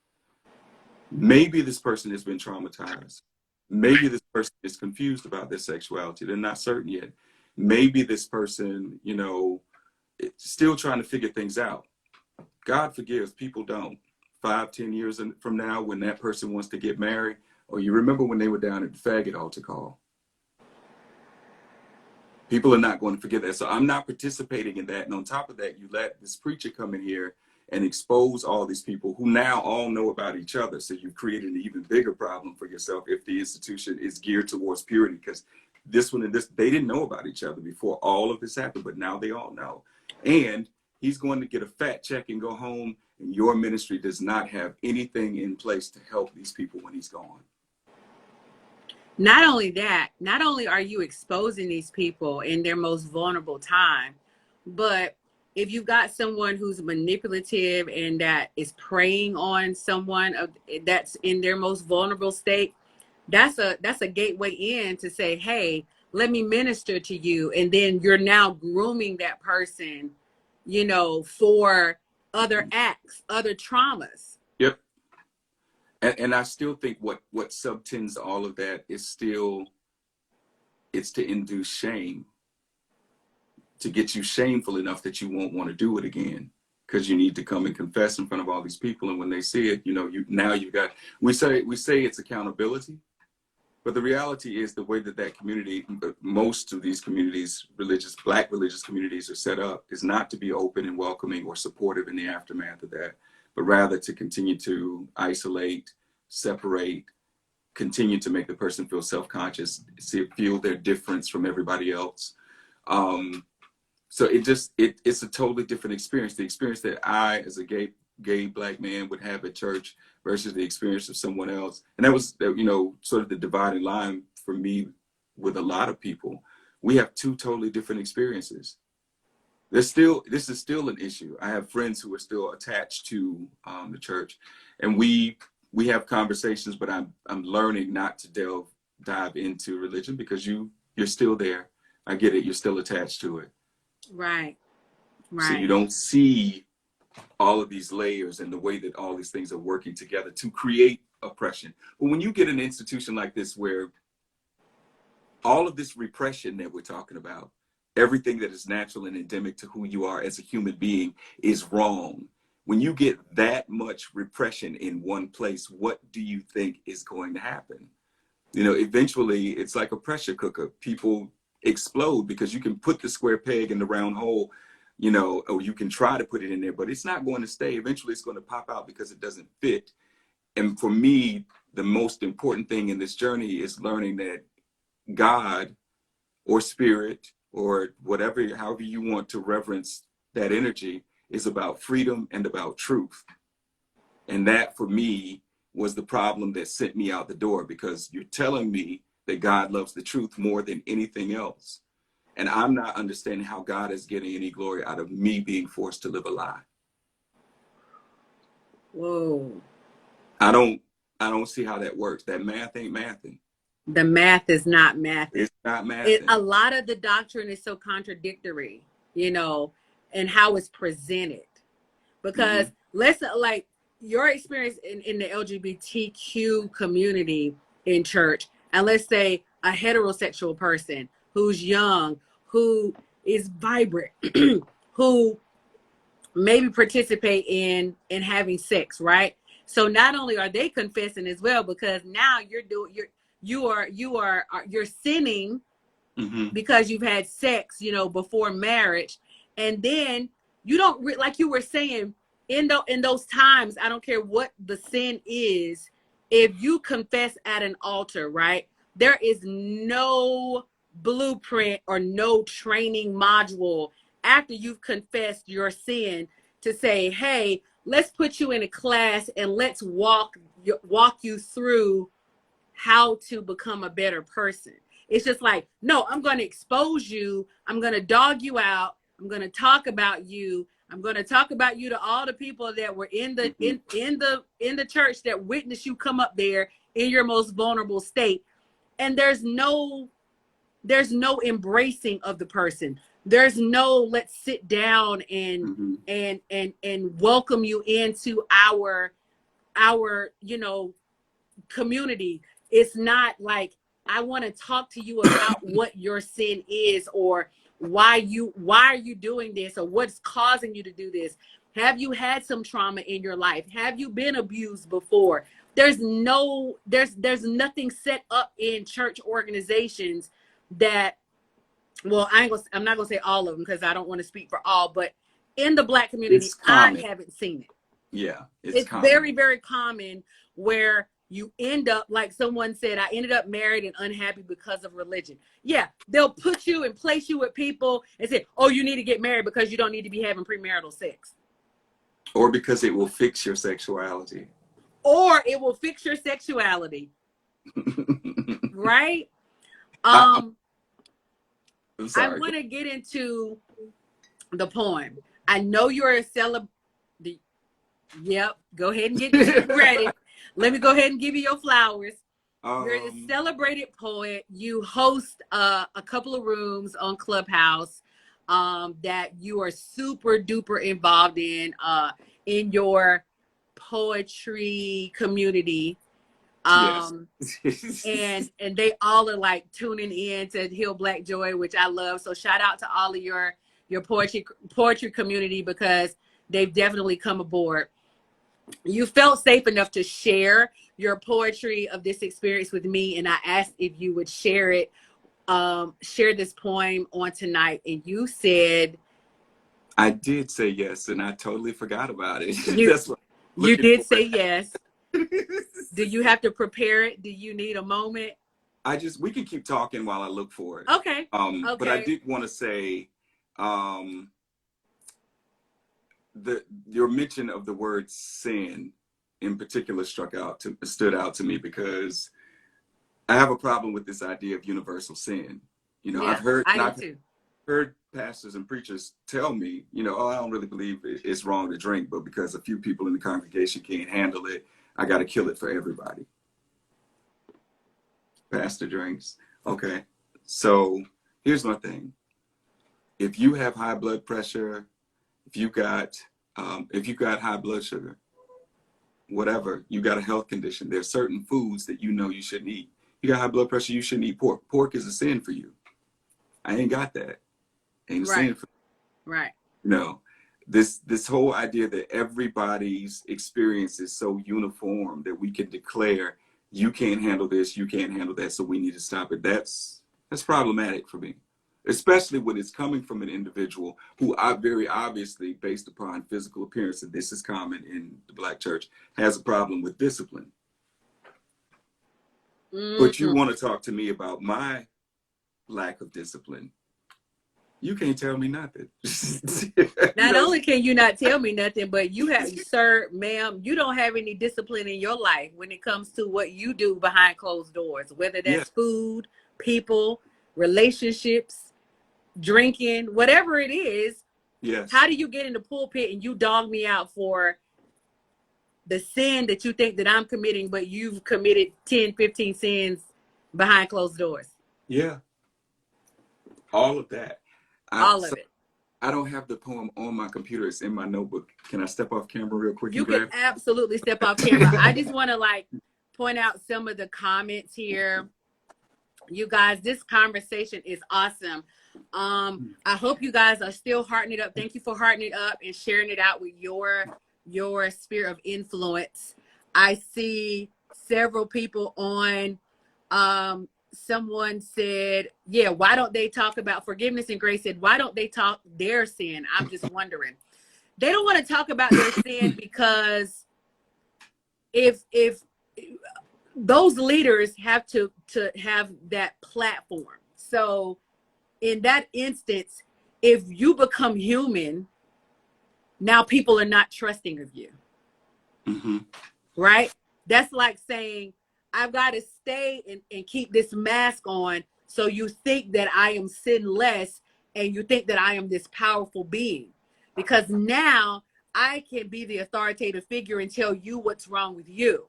Maybe this person has been traumatized. Maybe this person is confused about their sexuality. They're not certain yet. Maybe this person, you know, is still trying to figure things out. God forgives, people don't. 5-10 years from now, when that person wants to get married, or you remember when they were down at the faggot altar call. People are not going to forget that. So I'm not participating in that. And on top of that, you let this preacher come in here and expose all these people who now all know about each other. So you've created an even bigger problem for yourself if the institution is geared towards purity, because this one and this, they didn't know about each other before all of this happened, but now they all know. And he's going to get a fat check and go home, and your ministry does not have anything in place to help these people when he's gone. Not only that, not only are you exposing these people in their most vulnerable time, but if you've got someone who's manipulative and that is preying on someone that's in their most vulnerable state, that's a gateway in to say, hey, let me minister to you. And then you're now grooming that person, you know, for other acts, other traumas. Yep. And I still think what subtends all of that is still, it's to induce shame, to get you shameful enough that you won't want to do it again, because you need to come and confess in front of all these people. And when they see it, you know, you've got, we say it's accountability, but the reality is the way that community, most of these communities, Black religious communities are set up, is not to be open and welcoming or supportive in the aftermath of that, but rather to continue to isolate, separate, continue to make the person feel self-conscious, feel their difference from everybody else. So it's a totally different experience. The experience that I, as a gay Black man, would have at church versus the experience of someone else. And that was, you know, sort of the dividing line for me with a lot of people. We have 2 totally different experiences. This is still an issue. I have friends who are still attached to the church, and we have conversations, but I'm learning not to dive into religion, because you're still there. I get it. You're still attached to it. Right. So you don't see all of these layers and the way that all these things are working together to create oppression. But when you get an institution like this, where all of this repression that we're talking about, everything that is natural and endemic to who you are as a human being, is wrong. When you get that much repression in one place, what do you think is going to happen? You know, eventually it's like a pressure cooker. People explode, because you can put the square peg in the round hole, you know, or you can try to put it in there, but it's not going to stay. Eventually it's going to pop out because it doesn't fit. And for me, the most important thing in this journey is learning that God or spirit or whatever, however you want to reverence that energy, is about freedom and about truth. And that for me was the problem that sent me out the door, because you're telling me that God loves the truth more than anything else. And I'm not understanding how God is getting any glory out of me being forced to live a lie. Whoa. I don't see how that works. That math ain't mathing. The math is not mathing. It's not mathing. A lot of the doctrine is so contradictory, you know, and how it's presented. Because let's like your experience in the LGBTQ community in church, and let's say a heterosexual person who's young, who is vibrant, who maybe participate in having sex, right? So not only are they confessing as well, because now you're sinning because you've had sex, you know, before marriage. And then you don't like you were saying in those times, I don't care what the sin is, if you confess at an altar, right? There is no blueprint or no training module after you've confessed your sin to say, hey, let's put you in a class and let's walk you through how to become a better person. It's just like, no, I'm going to expose you. I'm going to dog you out. I'm going to talk about you. I'm going to talk about you to all the people that were in the in the church that witnessed you come up there in your most vulnerable state. And there's no embracing of the person. There's no let's sit down and and welcome you into our you know community. It's not like, I want to talk to you about what your sin is, or why are you doing this, or what's causing you to do this. Have you had some trauma in your life? Have you been abused before? There's nothing set up in church organizations that, well, I'm not gonna say all of them because I don't want to speak for all, but in the Black community, I haven't seen it. Yeah, it's very, very common where you end up, like someone said, I ended up married and unhappy because of religion. Yeah, they'll put you and place you with people and say, oh, you need to get married because you don't need to be having premarital sex. Or because it will fix your sexuality. Or it will fix your sexuality. Right? I'm I want to get into the poem. I know you're a Yep, go ahead and get ready. Let me go ahead and give you your flowers. You're a celebrated poet. You host a couple of rooms on Clubhouse that you are super duper involved in your poetry community. Yes. and they all are like tuning in to Heal Black Joy, which I love. So shout out to all of your poetry community, because they've definitely come aboard. You felt safe enough to share your poetry of this experience with me, and I asked if you would share this poem on tonight, and you said, I did say yes, and I totally forgot about it. You did say yes. Do you have to prepare it? Do you need a moment? We can keep talking while I look for it. Okay. But I did want to say, your mention of the word sin in particular stood out to me, because I have a problem with this idea of universal sin. You know, yeah, I've heard pastors and preachers tell me, you know, oh, I don't really believe it's wrong to drink, but because a few people in the congregation can't handle it, I got to kill it for everybody. Pastor drinks. Okay. So here's my thing. If you have high blood pressure, if you got high blood sugar, whatever, you got a health condition, there's certain foods that you know you shouldn't eat. You got high blood pressure, you shouldn't eat pork. Pork is a sin for you. I ain't got that. Ain't a sin for me. Right. You know, this whole idea that everybody's experience is so uniform that we can declare, you can't handle this, you can't handle that, so we need to stop it. That's problematic for me. especially when it's coming from an individual who very obviously, based upon physical appearance, and this is common in the Black church, has a problem with discipline. But you want to talk to me about my lack of discipline. You can't tell me nothing. Not only can you not tell me nothing, but you have, sir, ma'am, you don't have any discipline in your life when it comes to what you do behind closed doors, whether that's food, people, relationships, drinking, whatever it is. Yes. How do you get in the pulpit and you dog me out for the sin that you think that I'm committing, but you've committed 10, 15 sins behind closed doors? Yeah. All of that. All of it. I don't have the poem on my computer. It's in my notebook. Can I step off camera real quick? You can absolutely step off camera. I just want to like point out some of the comments here. You guys, this conversation is awesome. I hope you guys are still hearting it up. Thank you for hearting it up and sharing it out with your sphere of influence. I see several people on. Someone said, yeah, why don't they talk about forgiveness? And Grace said, why don't they talk their sin? I'm just wondering. They don't want to talk about their sin because if those leaders have to have that platform. So in that instance, if you become human, now people are not trusting of you. Mm-hmm. Right? That's like saying, I've got to stay and keep this mask on. So you think that I am sinless and you think that I am this powerful being, because now I can be the authoritative figure and tell you what's wrong with you.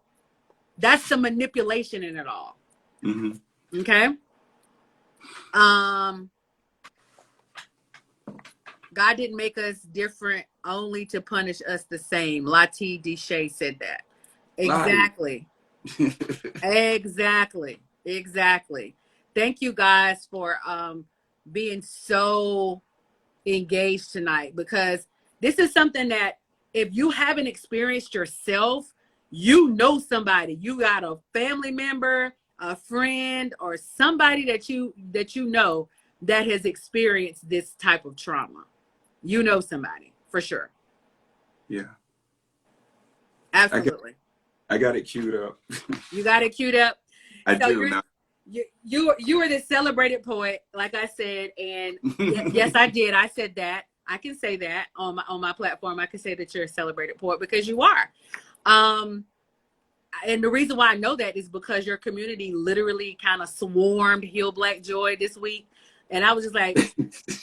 That's the manipulation in it all. Mm-hmm. Okay. God didn't make us different only to punish us the same. Lati Deshay said that. Exactly. Exactly. Thank you guys for being so engaged tonight, because this is something that if you haven't experienced yourself, you know somebody, you got a family member, a friend, or somebody that you know that has experienced this type of trauma. You know somebody for sure. Yeah. Absolutely. I got it queued up. You got it queued up? I do now. You are the celebrated poet, like I said, and yes, I did. I said that. I can say that on my platform. I can say that you're a celebrated poet because you are. And the reason why I know that is because your community literally kind of swarmed Heal Black Joy this week, and I was just like,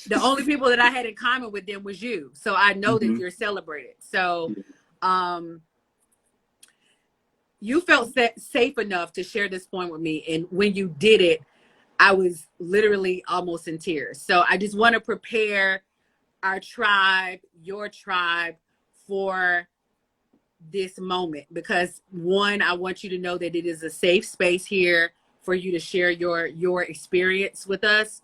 the only people that I had in common with them was you. So I know that you're celebrated. So, you felt safe enough to share this point with me. And when you did it, I was literally almost in tears. So I just want to prepare our tribe, your tribe, for this moment. Because one, I want you to know that it is a safe space here for you to share your experience with us.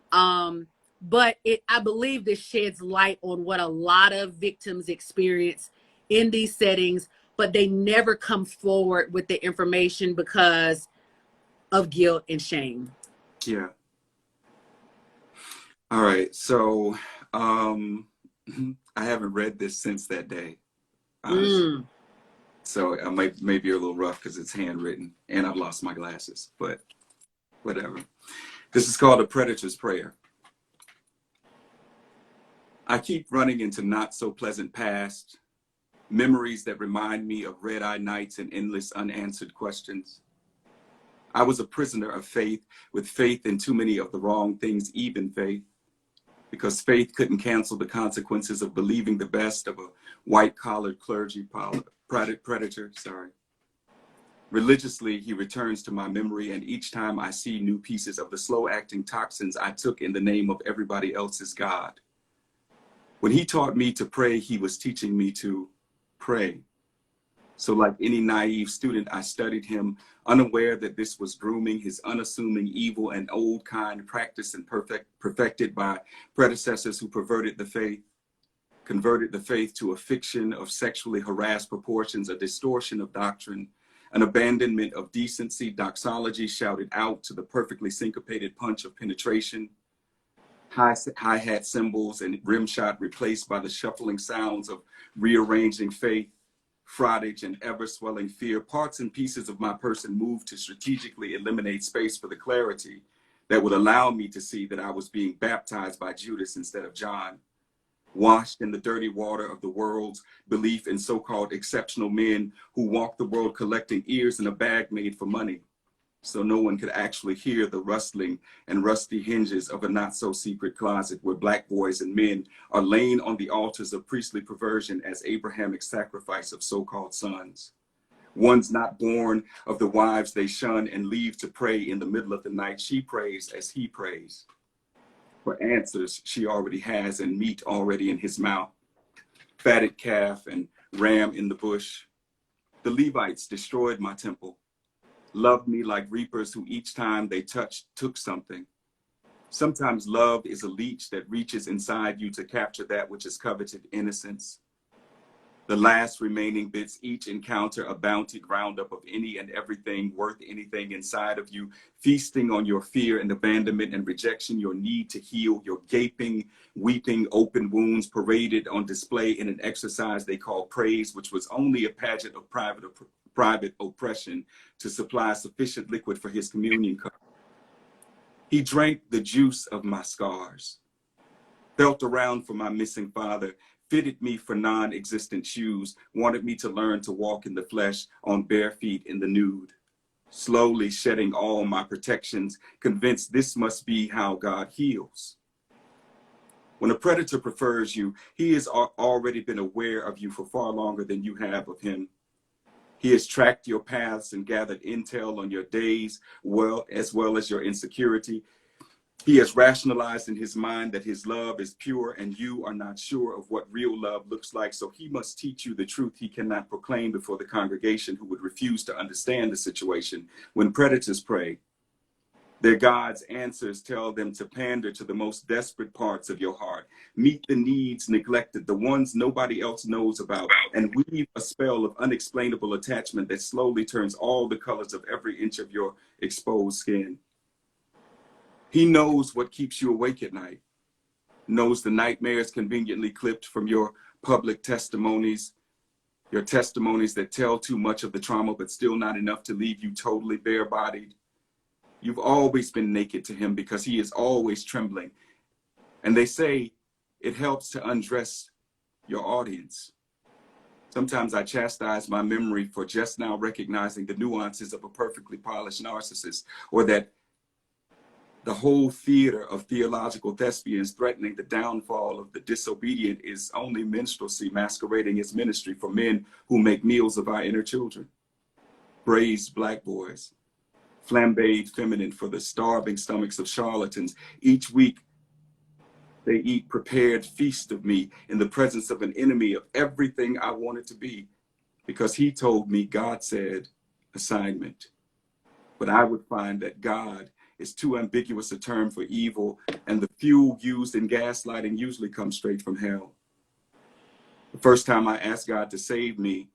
But I believe this sheds light on what a lot of victims experience in these settings, but they never come forward with the information because of guilt and shame. Yeah. All right. So I haven't read this since that day. So I might be a little rough because it's handwritten and I've lost my glasses, but whatever. This is called A Predator's Prayer. I keep running into not so pleasant past, memories that remind me of red-eye nights and endless unanswered questions. I was a prisoner of faith, with faith in too many of the wrong things, even faith, because faith couldn't cancel the consequences of believing the best of a white-collared clergy predator. Religiously, he returns to my memory, and each time I see new pieces of the slow-acting toxins I took in the name of everybody else's God. When he taught me to pray, he was teaching me to pray. So like any naive student, I studied him, unaware that this was grooming his unassuming evil and old kind practice and perfected by predecessors who perverted the faith, converted the faith to a fiction of sexually harassed proportions, a distortion of doctrine, an abandonment of decency, doxology shouted out to the perfectly syncopated punch of penetration. hi-hat cymbals and rim shot replaced by the shuffling sounds of rearranging faith, frottage, and ever-swelling fear. Parts and pieces of my person moved to strategically eliminate space for the clarity that would allow me to see that I was being baptized by Judas instead of John, washed in the dirty water of the world's belief in so-called exceptional men who walk the world collecting ears in a bag made for money, so no one could actually hear the rustling and rusty hinges of a not-so-secret closet where Black boys and men are laying on the altars of priestly perversion as Abrahamic sacrifice of so-called sons. Ones not born of the wives they shun and leave to pray in the middle of the night. She prays as he prays for answers she already has and meat already in his mouth. Fatted calf and ram in the bush. The Levites destroyed my temple, loved me like reapers who each time they touched took something. Sometimes love is a leech that reaches inside you to capture that which is coveted innocence. The last remaining bits each encounter a bountied roundup of any and everything worth anything inside of you, feasting on your fear and abandonment and rejection, your need to heal, your gaping, weeping, open wounds paraded on display in an exercise they call praise, which was only a pageant of private oppression to supply sufficient liquid for his communion cup. He drank the juice of my scars, felt around for my missing father, fitted me for non-existent shoes, wanted me to learn to walk in the flesh on bare feet in the nude, slowly shedding all my protections, convinced this must be how God heals. When a predator prefers you, he has already been aware of you for far longer than you have of him. He has tracked your paths and gathered intel on your days, as well as your insecurity. He has rationalized in his mind that his love is pure and you are not sure of what real love looks like. So he must teach you the truth he cannot proclaim before the congregation who would refuse to understand the situation. When predators pray, their God's answers tell them to pander to the most desperate parts of your heart, meet the needs neglected, the ones nobody else knows about, and weave a spell of unexplainable attachment that slowly turns all the colors of every inch of your exposed skin. He knows what keeps you awake at night, knows the nightmares conveniently clipped from your public testimonies, your testimonies that tell too much of the trauma, but still not enough to leave you totally bare-bodied. You've always been naked to him because he is always trembling. And they say it helps to undress your audience. Sometimes I chastise my memory for just now recognizing the nuances of a perfectly polished narcissist, or that the whole theater of theological thespians threatening the downfall of the disobedient is only minstrelsy masquerading as ministry for men who make meals of our inner children. Braised Black boys, flambéed feminine for the starving stomachs of charlatans. Each week, they eat prepared feast of me in the presence of an enemy of everything I wanted to be, because he told me God said assignment. But I would find that God is too ambiguous a term for evil, and the fuel used in gaslighting usually comes straight from hell. The first time I asked God to save me,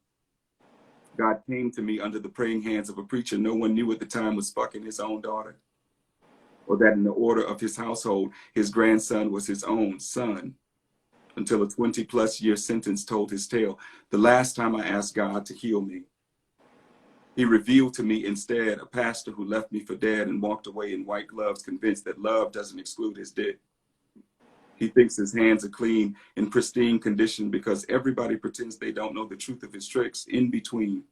God came to me under the praying hands of a preacher no one knew at the time was fucking his own daughter, or that in the order of his household, his grandson was his own son, until a 20-plus year sentence told his tale. The last time I asked God to heal me, he revealed to me instead a pastor who left me for dead and walked away in white gloves, convinced that love doesn't exclude his dick. He thinks his hands are clean, in pristine condition, because everybody pretends they don't know the truth of his tricks in between.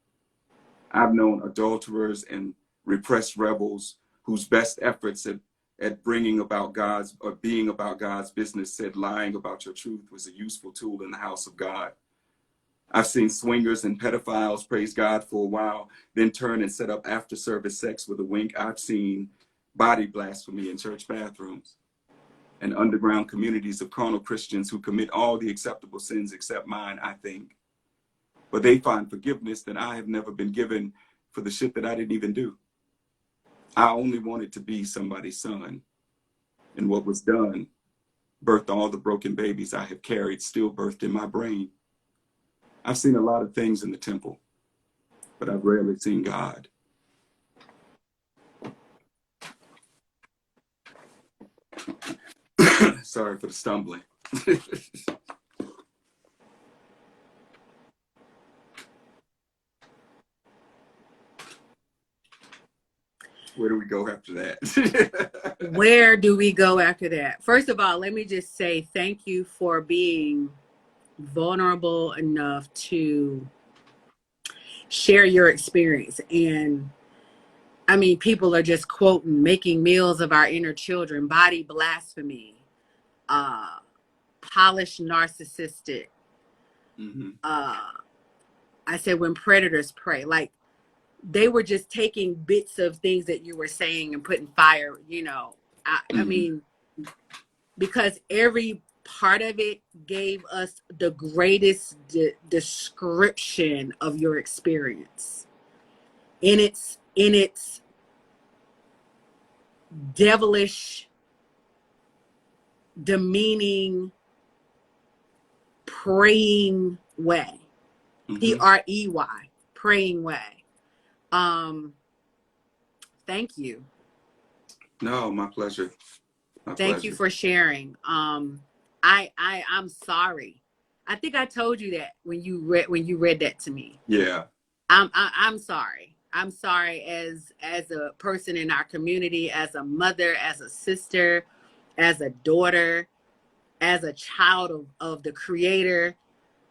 I've known adulterers and repressed rebels whose best efforts at bringing about God's, or being about God's business, said lying about your truth was a useful tool in the house of God. I've seen swingers and pedophiles praise God for a while, then turn and set up after-service sex with a wink. I've seen body blasphemy in church bathrooms and underground communities of carnal Christians who commit all the acceptable sins except mine, I think. But they find forgiveness that I have never been given for the shit that I didn't even do. I only wanted to be somebody's son. And what was done birthed all the broken babies I have carried, still birthed in my brain. I've seen a lot of things in the temple, but I've rarely seen God. Sorry for the stumbling. Where do we go after that? Where do we go after that? First of all, let me just say thank you for being vulnerable enough to share your experience. And I mean, people are just quoting, making meals of our inner children, body blasphemy, polished narcissistic. Mm-hmm. I said, when predators prey, like they were just taking bits of things that you were saying and putting fire, you know. I mean, because every part of it gave us the greatest description of your experience in its devilish, demeaning, praying way. Prey, praying way. Thank you. No, my pleasure. Thank you for sharing. I'm sorry. I think I told you that when you read that to me. Yeah. I'm sorry. I'm sorry as a person in our community, as a mother, as a sister, as a daughter, as a child of the Creator.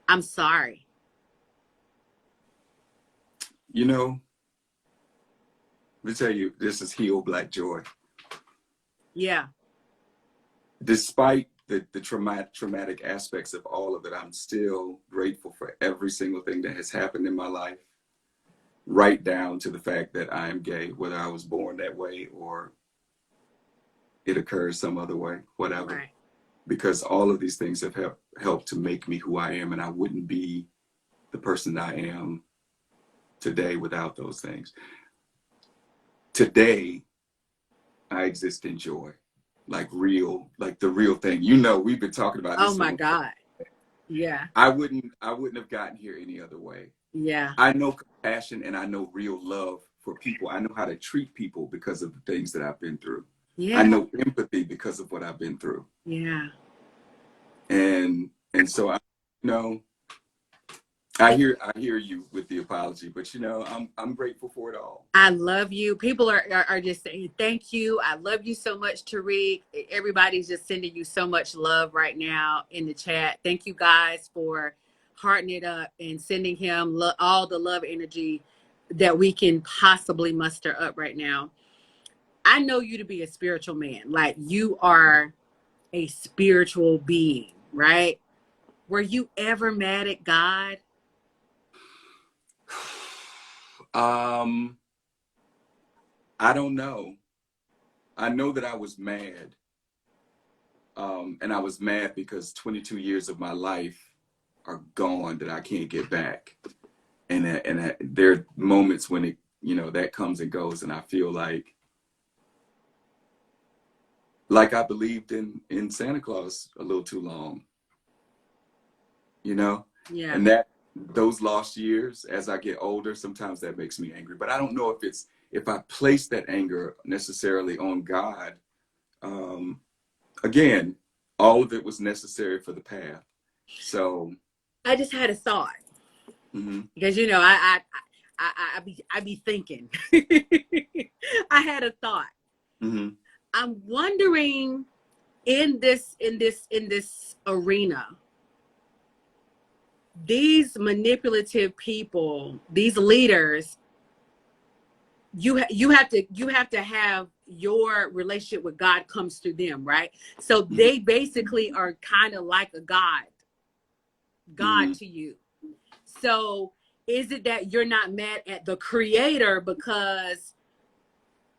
I'm sorry. You know, let me tell you, this is Heal Black Joy. Yeah. Despite the traumatic aspects of all of it, I'm still grateful for every single thing that has happened in my life, right down to the fact that I am gay, whether I was born that way or it occurs some other way, whatever. Right. Because all of these things have helped to make me who I am, and I wouldn't be the person that I am today without those things. Today, I exist in joy, like the real thing. You know, we've been talking about this. Oh my God. Yeah. I wouldn't have gotten here any other way. Yeah. I know compassion and I know real love for people. I know how to treat people because of the things that I've been through. Yeah. I know empathy because of what I've been through. Yeah. And so I I hear you with the apology, but I'm grateful for it all. I love you. People are just saying thank you. I love you so much, Tariq. Everybody's just sending you so much love right now in the chat. Thank you guys for hearting it up and sending him all the love energy that we can possibly muster up right now. I know you to be a spiritual man. Like, you are a spiritual being, right? Were you ever mad at God? I don't know. I know that I was mad. And I was mad because 22 years of my life are gone that I can't get back. And there are moments when it, that comes and goes, and I feel like I believed in Santa Claus a little too long. Yeah. And those lost years, as I get older, sometimes that makes me angry. But I don't know if I place that anger necessarily on God. Again, all of it was necessary for the path. So I just had a thought. Because I be thinking. I had a thought. I'm wondering in this arena, these manipulative people, these leaders, you have to have your relationship with God comes through them, right? So they basically are kind of like a God to you. So is it that you're not mad at the Creator because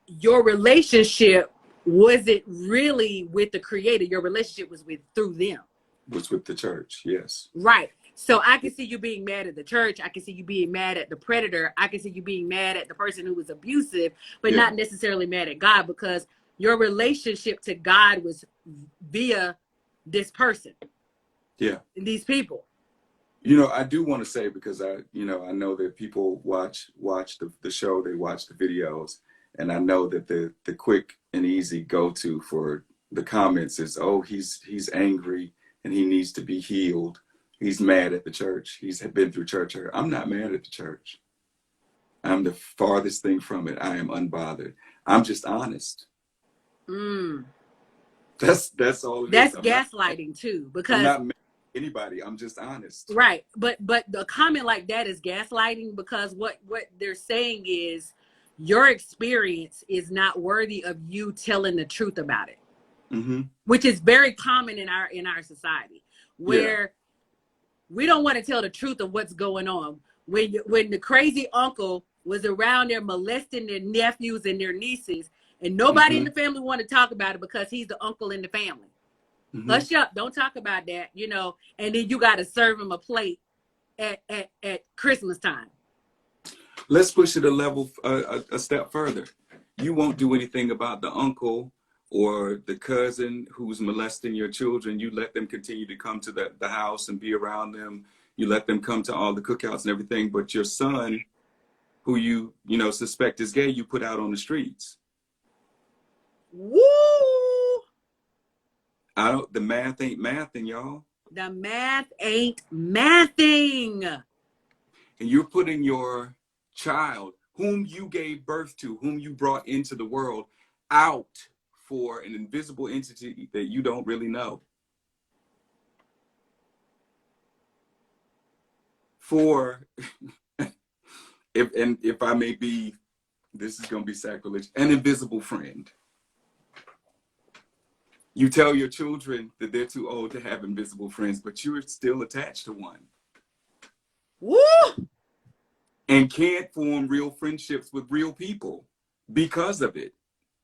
your relationship wasn't really with the Creator? Your relationship was through them. Was with the church, yes. Right. So I can see you being mad at the church. I can see you being mad at the predator. I can see you being mad at the person who was abusive, but not necessarily mad at God, because your relationship to God was via this person. Yeah. And these people. I do want to say, because I know that people watch the show, they watch the videos, and I know that the quick and easy go-to for the comments is, oh, he's angry and he needs to be healed. He's mad at the church. He's been through church hurt. I'm not mad at the church. I'm the farthest thing from it. I am unbothered. I'm just honest. Mm. That's all it That's is. gaslighting too, because I'm not mad at anybody. I'm just honest. Right. But the comment like that is gaslighting, because what they're saying is your experience is not worthy of you telling the truth about it. Mm-hmm. Which is very common in our society, where we don't want to tell the truth of what's going on. When the crazy uncle was around there molesting their nephews and their nieces, and nobody in the family want to talk about it because he's the uncle in the family. Hush up, don't talk about that, you know, and then you got to serve him a plate at Christmas time. Let's push it a step further. You won't do anything about the uncle or the cousin who's molesting your children. You let them continue to come to the house and be around them. You let them come to all the cookouts and everything. But your son, who you suspect is gay, you put out on the streets. Woo! The math ain't mathing, y'all. The math ain't mathing. And you're putting your child, whom you gave birth to, whom you brought into the world, out for an invisible entity that you don't really know. For, if I may be, this is going to be sacrilege, an invisible friend. You tell your children that they're too old to have invisible friends, but you're still attached to one. Woo! And can't form real friendships with real people because of it,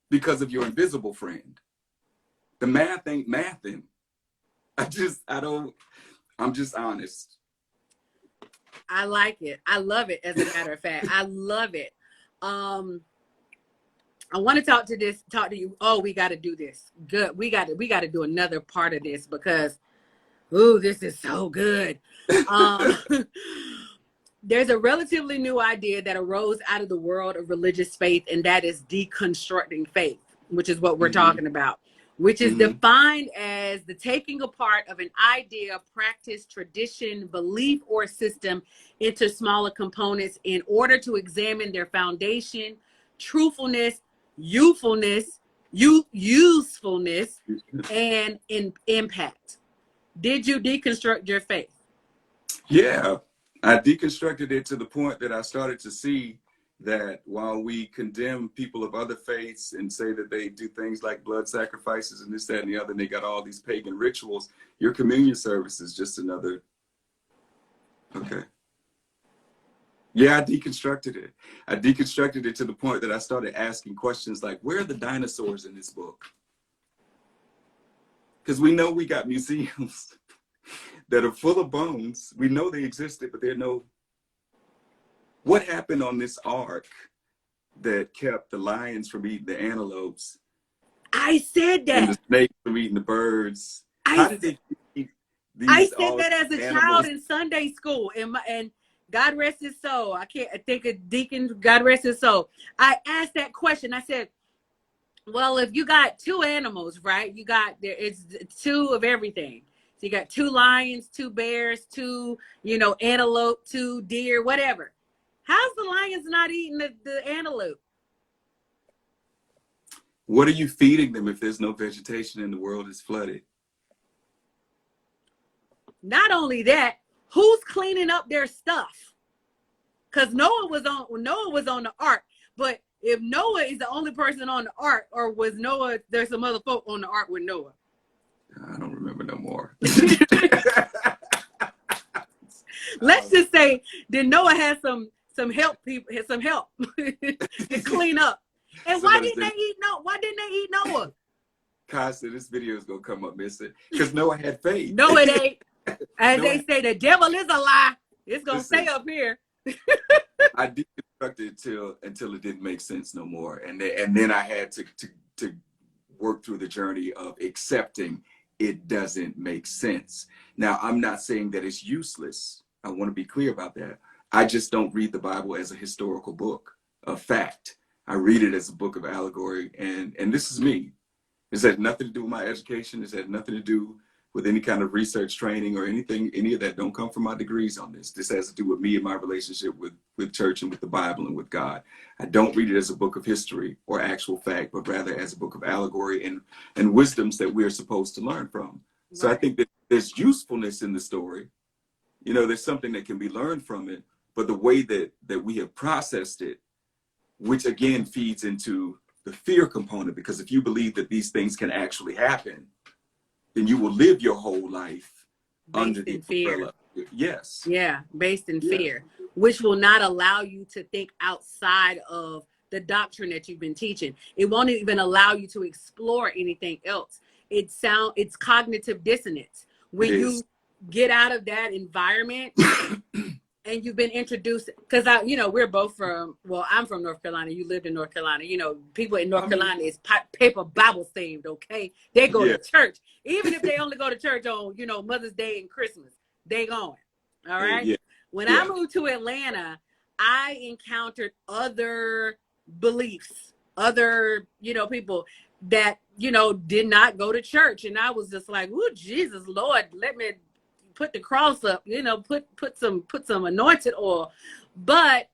because of your invisible friend. The math ain't mathing. I'm just honest. I like it. I love it, as a matter of fact. I love it. I want to talk to you. Oh, we got to do this. Good. We got to do another part of this, because, ooh, this is so good. There's a relatively new idea that arose out of the world of religious faith, and that is deconstructing faith, which is what we're talking about, which is defined as the taking apart of an idea, practice, tradition, belief, or system into smaller components in order to examine their foundation, truthfulness, usefulness, and impact. Did you deconstruct your faith? Yeah, I deconstructed it to the point that I started to see that while we condemn people of other faiths and say that they do things like blood sacrifices and this, that, and the other, and they got all these pagan rituals, your communion service is just another. Okay. Yeah, I deconstructed it. I deconstructed it to the point that I started asking questions like, where are the dinosaurs in this book? Because we know we got museums that are full of bones. We know they existed, but there are no. What happened on this ark that kept the lions from eating the antelopes? I said that. And the snakes from eating the birds. How did they keep these? I said that as a animals? child in Sunday school, and God rest his soul. I think of Deacon, God rest his soul. I asked that question. I said, well, if you got two animals, right? It's two of everything. So you got two lions, two bears, two, antelope, two deer, whatever. How's the lions not eating the antelope? What are you feeding them if there's no vegetation and the world is flooded? Not only that, who's cleaning up their stuff? Because Noah was on the ark, but if Noah is the only person on the ark, or was Noah, there's some other folk on the ark with Noah? I don't remember no more. Let's just say, did Noah have some help to clean up? And why didn't they eat Noah? Costa, this video is gonna come up missing because Noah had faith. No, it ain't. As they say, the devil is a lie. It's gonna stay up here. I deconstructed it until it didn't make sense no more, and then I had to work through the journey of accepting it doesn't make sense. Now, I'm not saying that it's useless. I want to be clear about that. I just don't read the Bible as a historical book of fact. I read it as a book of allegory, and this is me. This had nothing to do with my education. This had nothing to do with any kind of research training or anything. Any of that don't come from my degrees on this. This has to do with me and my relationship with church and with the Bible and with God. I don't read it as a book of history or actual fact, but rather as a book of allegory and wisdoms that we're supposed to learn from. Right. So I think that there's usefulness in the story. You know, there's something that can be learned from it, but the way that we have processed it, which again feeds into the fear component, because if you believe that these things can actually happen, then you will live your whole life under the umbrella. Yes. Yeah, based in fear, which will not allow you to think outside of the doctrine that you've been teaching. It won't even allow you to explore anything else. It's cognitive dissonance. When you get out of that environment and you've been introduced, because we're both I'm from North Carolina. You lived in North Carolina. You know, people in North Carolina is paper Bible saved. Okay, they go to church, even if they only go to church on Mother's Day and Christmas. They going. All right. When I moved to Atlanta, I encountered other beliefs, other people that did not go to church, and I was just like, "Ooh, Jesus, Lord, let me put the cross up, put some anointed oil." But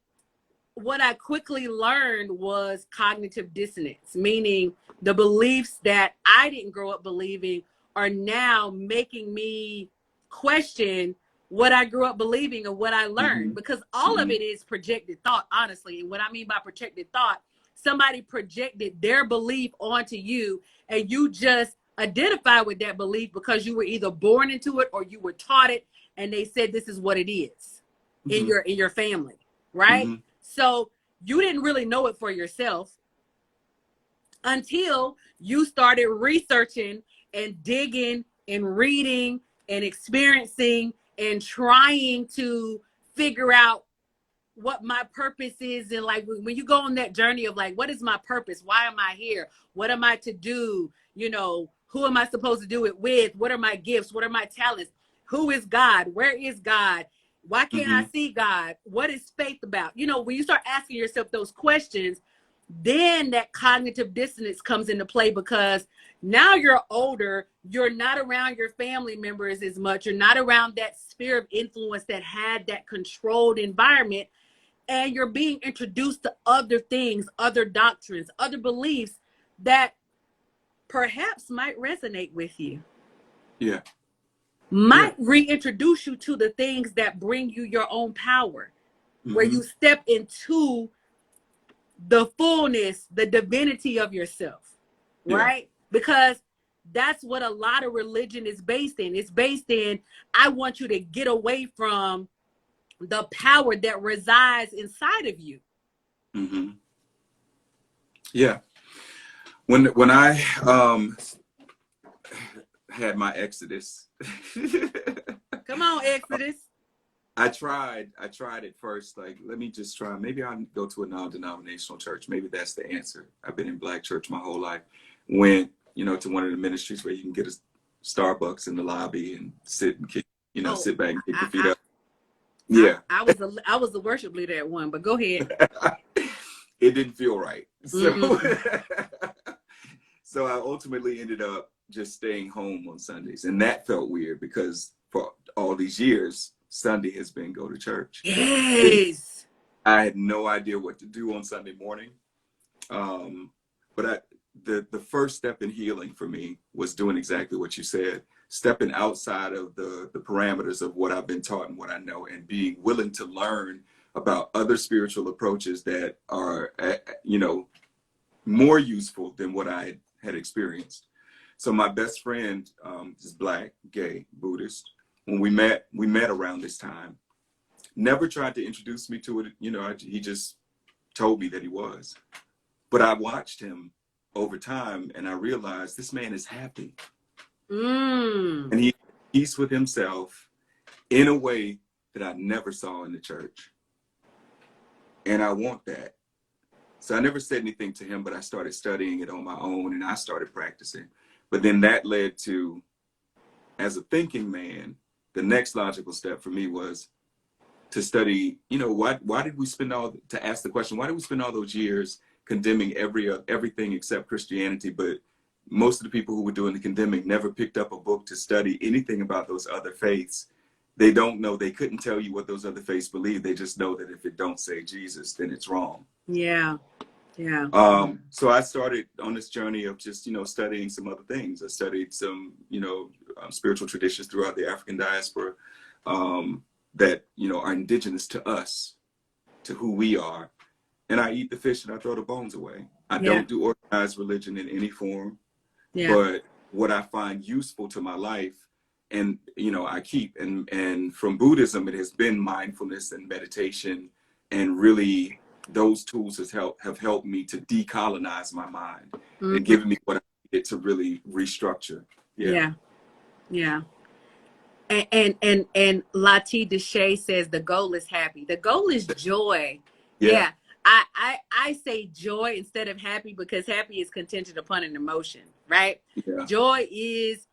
what I quickly learned was cognitive dissonance, meaning the beliefs that I didn't grow up believing are now making me question what I grew up believing and what I learned, because all of it is projected thought, honestly. And what I mean by projected thought, somebody projected their belief onto you, and you just identify with that belief because you were either born into it or you were taught it, and they said this is what it is in your family, right? So you didn't really know it for yourself until you started researching and digging and reading and experiencing and trying to figure out what my purpose is. And like, when you go on that journey of like, what is my purpose? Why am I here? What am I to do? Who am I supposed to do it with? What are my gifts? What are my talents? Who is God? Where is God? Why can't I see God? What is faith about? When you start asking yourself those questions, then that cognitive dissonance comes into play, because now you're older, you're not around your family members as much, you're not around that sphere of influence that had that controlled environment, and you're being introduced to other things, other doctrines, other beliefs that perhaps might resonate with you. Might reintroduce you to the things that bring you your own power, where you step into the fullness, the divinity of yourself, right? Because that's what a lot of religion is based in. It's based in, I want you to get away from the power that resides inside of you. When I had my exodus. Come on, Exodus. I tried at first, like, let me just try. Maybe I'll go to a non-denominational church. Maybe that's the answer. I've been in Black church my whole life. Went, to one of the ministries where you can get a Starbucks in the lobby and sit and kick, sit back and kick your feet up. I was the worship leader at one, but go ahead. It didn't feel right. So, so I ultimately ended up just staying home on Sundays. And that felt weird because for all these years, Sunday has been go to church. Yes. I had no idea what to do on Sunday morning. But the first step in healing for me was doing exactly what you said, stepping outside of the parameters of what I've been taught and what I know, and being willing to learn about other spiritual approaches that are, more useful than what I had experienced. So my best friend is Black, gay, Buddhist. When we met around this time. Never tried to introduce me to it. He just told me that he was. But I watched him over time, and I realized this man is happy. And he has peace with himself in a way that I never saw in the church. And I want that. So I never said anything to him, but I started studying it on my own, and I started practicing. But then that led to, as a thinking man, the next logical step for me was to study, why did we spend to ask the question, why did we spend all those years condemning everything except Christianity, but most of the people who were doing the condemning never picked up a book to study anything about those other faiths. They don't know, they couldn't tell you what those other faiths believe. They just know that if it don't say Jesus, then it's wrong. Yeah. Yeah. So I started on this journey of just, studying some other things. I studied some, spiritual traditions throughout the African diaspora that, are indigenous to us, to who we are. And I eat the fish and I throw the bones away. I don't do organized religion in any form. Yeah. But what I find useful to my life, and I keep, and from Buddhism, it has been mindfulness and meditation, and really those tools have helped me to decolonize my mind and given me what I needed to really restructure. Yeah. And Lati Deshay says the goal is happy. The goal is joy. Yeah. I say joy instead of happy because happy is contingent upon an emotion, right? Yeah. Joy is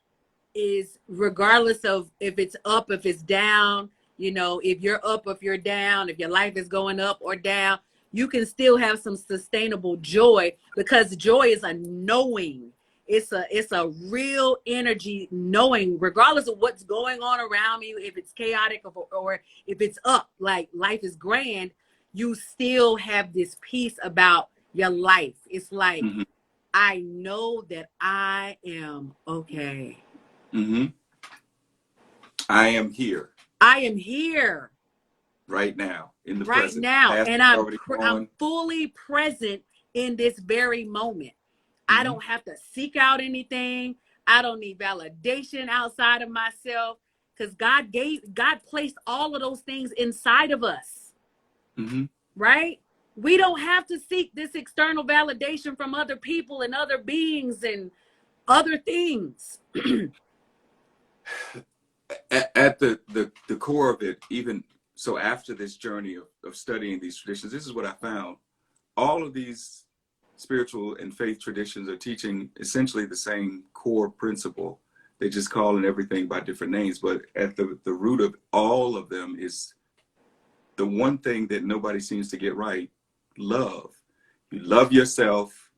regardless of if it's up, if it's down, if you're up, if you're down, if your life is going up or down, you can still have some sustainable joy because joy is a knowing. It's a real energy knowing, regardless of what's going on around you, if it's chaotic or if it's up, like life is grand, you still have this peace about your life. It's like, I know that I am okay. I am here. I am here. Right now, in the right present. Now. And I'm fully present in this very moment. I don't have to seek out anything. I don't need validation outside of myself because God placed all of those things inside of us. Right? We don't have to seek this external validation from other people and other beings and other things. At the core of it, even so, after this journey of studying these traditions, this is what I found. All of these spiritual and faith traditions are teaching essentially the same core principle. They just calling everything by different names, but at the root of all of them is the one thing that nobody seems to get right: love. You love yourself,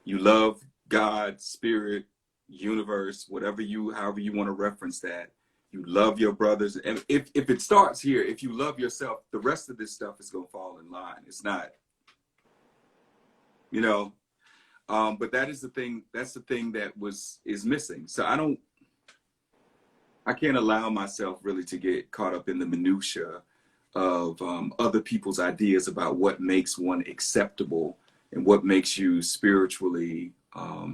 you love God, spirit, universe, however you want to reference that. You love your brothers. And if it starts here, if you love yourself, the rest of this stuff is going to fall in line. It's not, but that is the thing. That's the thing that is missing. So I can't allow myself really to get caught up in the minutia of other people's ideas about what makes one acceptable and what makes you spiritually, I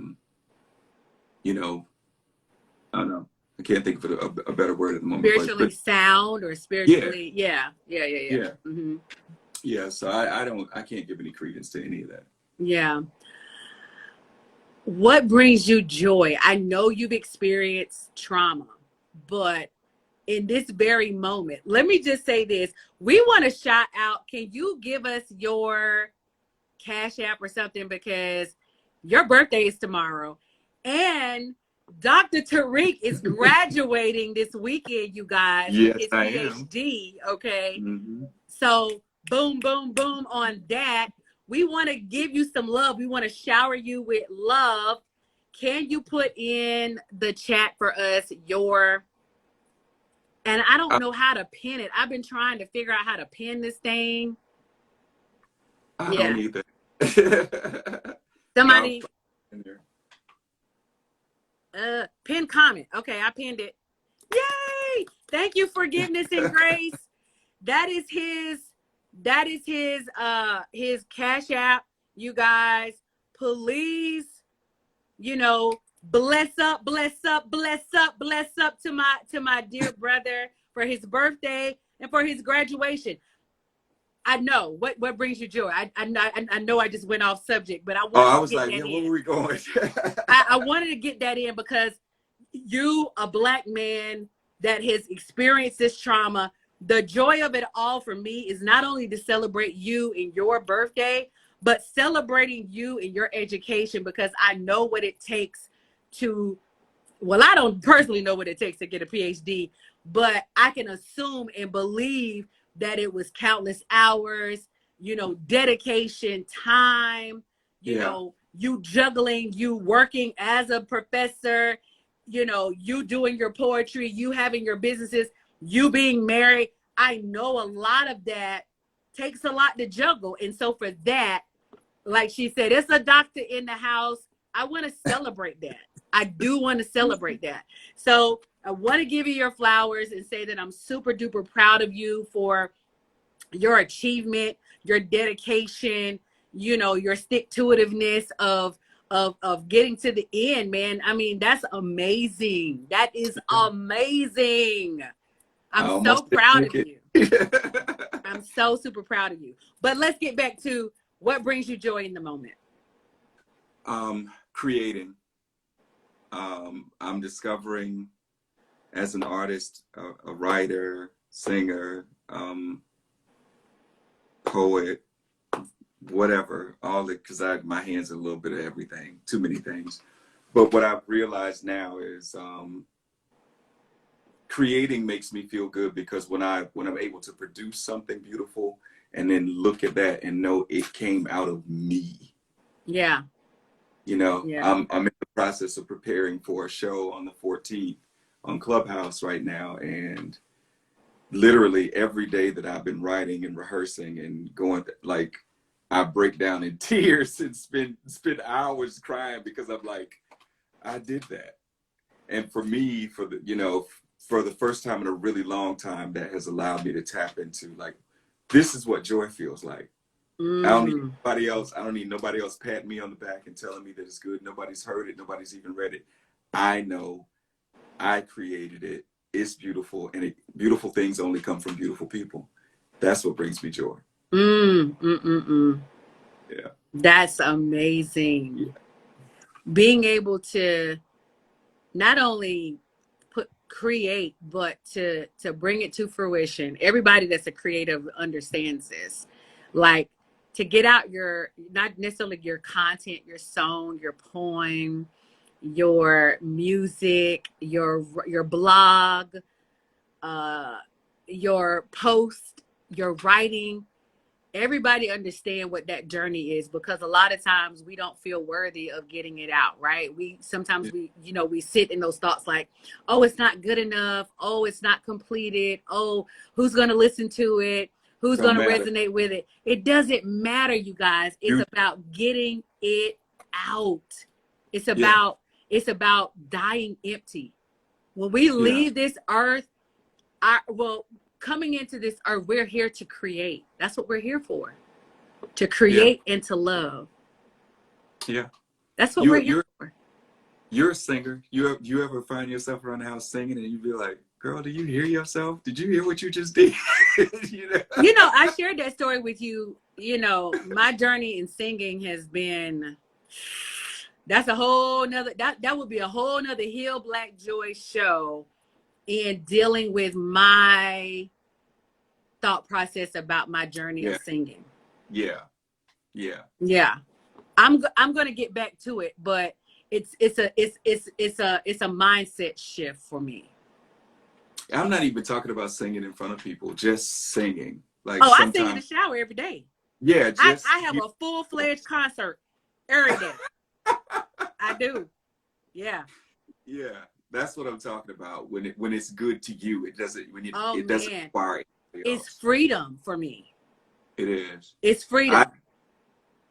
don't know. I can't think of a better word at the moment. Spiritually sound or spiritually, yeah. Yeah, so I can't give any credence to any of that. Yeah. What brings you joy? I know you've experienced trauma, but in this very moment, let me just say this. We want to shout out. Can you give us your Cash App or something? Because your birthday is tomorrow. And Dr. Tariq is graduating this weekend, you guys. Yes, his I Ph.D. Am. Okay. So boom, boom, boom on that. We want to give you some love. We want to shower you with love. Can you put in the chat for us and I don't know how to pin it. I've been trying to figure out how to pin this thing. I don't either. Somebody pin comment. Okay, I pinned it. Yay! Thank you, forgiveness and grace. That is his Cash App. You guys, please, bless up to my dear brother for his birthday and for his graduation. I know what brings you joy. I know I just went off subject, but I was like, yeah, where were we going? I wanted to get that in because you, a Black man that has experienced this trauma, the joy of it all for me is not only to celebrate you in your birthday, but celebrating you in your education, because I know what it takes to, well, I don't personally know what it takes to get a PhD, but I can assume and believe that it was countless hours, dedication, time, you juggling, you working as a professor, you know, you doing your poetry, you having your businesses, you being married. I know a lot of that takes a lot to juggle. And so for that, like she said, it's a doctor in the house. I want to celebrate that. I do want to celebrate that. So I want to give you your flowers and say that I'm super duper proud of you for your achievement, your dedication, you know, your stick-to-itiveness of getting to the end, man. I mean, that's amazing. That is amazing. I'm so proud of you. I'm so super proud of you. But let's get back to what brings you joy in the moment. Creating. I'm discovering as an artist, a writer, singer, poet, whatever, all it, because my hands are a little bit of everything, too many things. But what I've realized now is creating makes me feel good, because when I'm able to produce something beautiful and then look at that and know it came out of me. Yeah. You know, yeah. I'm in the process of preparing for a show on the 14th on Clubhouse right now, and literally every day that I've been writing and rehearsing and going, like, I break down in tears and spend hours crying, because I'm like, I did that. And for me, for the first time in a really long time, that has allowed me to tap into, like, this is what joy feels like. I don't need anybody else. I don't need nobody else patting me on the back and telling me that it's good. Nobody's heard it. Nobody's even read it. I know I created it. It's beautiful, and beautiful things only come from beautiful people. That's what brings me joy. Yeah. That's amazing. Yeah. Being able to not only create, but to bring it to fruition. Everybody that's a creative understands this. Like, to get out your, not necessarily your content, your song, your poem, your music, your blog, your post, your writing. Everybody understand what that journey is, because a lot of times we don't feel worthy of getting it out, right? We sometimes we sit in those thoughts like, oh, it's not good enough. Oh, it's not completed. Oh, who's going to listen to it? Who's going to resonate with it? It doesn't matter, you guys. It's about getting it out. It's about dying empty. When we leave this earth, coming into this earth, we're here to create. That's what we're here for. To create and to love. Yeah. That's what we're here for. You're a singer. You ever find yourself around the house singing and you be like, girl, do you hear yourself? Did you hear what you just did? You know, I shared that story with you. You know, my journey in singing has been, that's a whole nother, that would be a whole nother Heal Black Joy show, in dealing with my thought process about my journey of singing. Yeah. I'm going to get back to it, but it's a mindset shift for me. I'm not even talking about singing in front of people, just singing. Like, I sing in the shower every day. Yeah, I have a full-fledged concert every day. I do. Yeah. Yeah. That's what I'm talking about. When it's good to you, it doesn't require it. It's freedom for me. It is. It's freedom.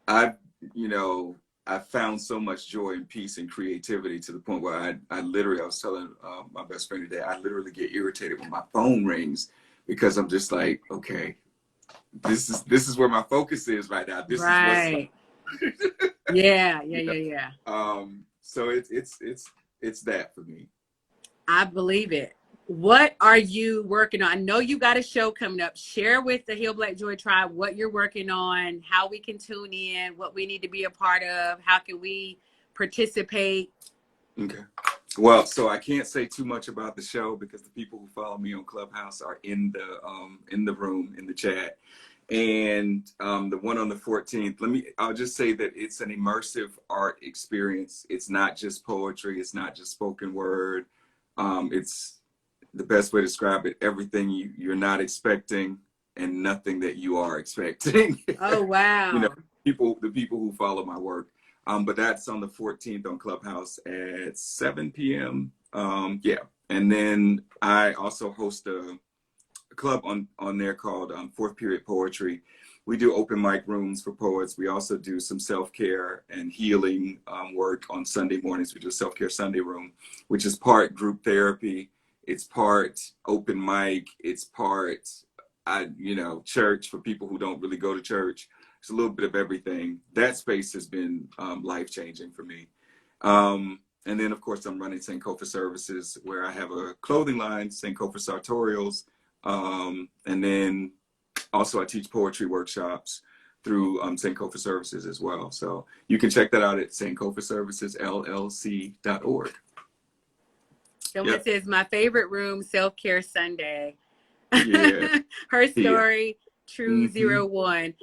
I found so much joy and peace and creativity, to the point where I was telling my best friend today, I literally get irritated when my phone rings, because I'm just like, okay, this is where my focus is right now. This is what's Yeah. So it's that for me. I believe it. What are you working on? I know you got a show coming up. Share with the Heal Black Joy Tribe what you're working on, how we can tune in, what we need to be a part of, how can we participate. Okay. Well, so I can't say too much about the show, because the people who follow me on Clubhouse are in the room, in the chat. And the one on the 14th, I'll just say that it's an immersive art experience. It's not just poetry. It's not just spoken word. It's the best way to describe it: everything you're not expecting and nothing that you are expecting. Oh, wow. The people who follow my work But that's on the 14th on Clubhouse at 7 p.m. Yeah. And then I also host a club on there called Fourth Period Poetry. We do open mic rooms for poets. We also do some self-care and healing work on Sunday mornings. We do a self-care Sunday room, which is part group therapy. It's part open mic. It's part, church for people who don't really go to church. It's a little bit of everything. That space has been life-changing for me. And then, of course, I'm running Sankofa Services, where I have a clothing line, Sankofa Sartorials. And then also I teach poetry workshops through Sankofa Services as well. So you can check that out at sankofaservicesllc.org. Someone says, my favorite room, Self-Care Sunday. Yeah. Her story, True 01.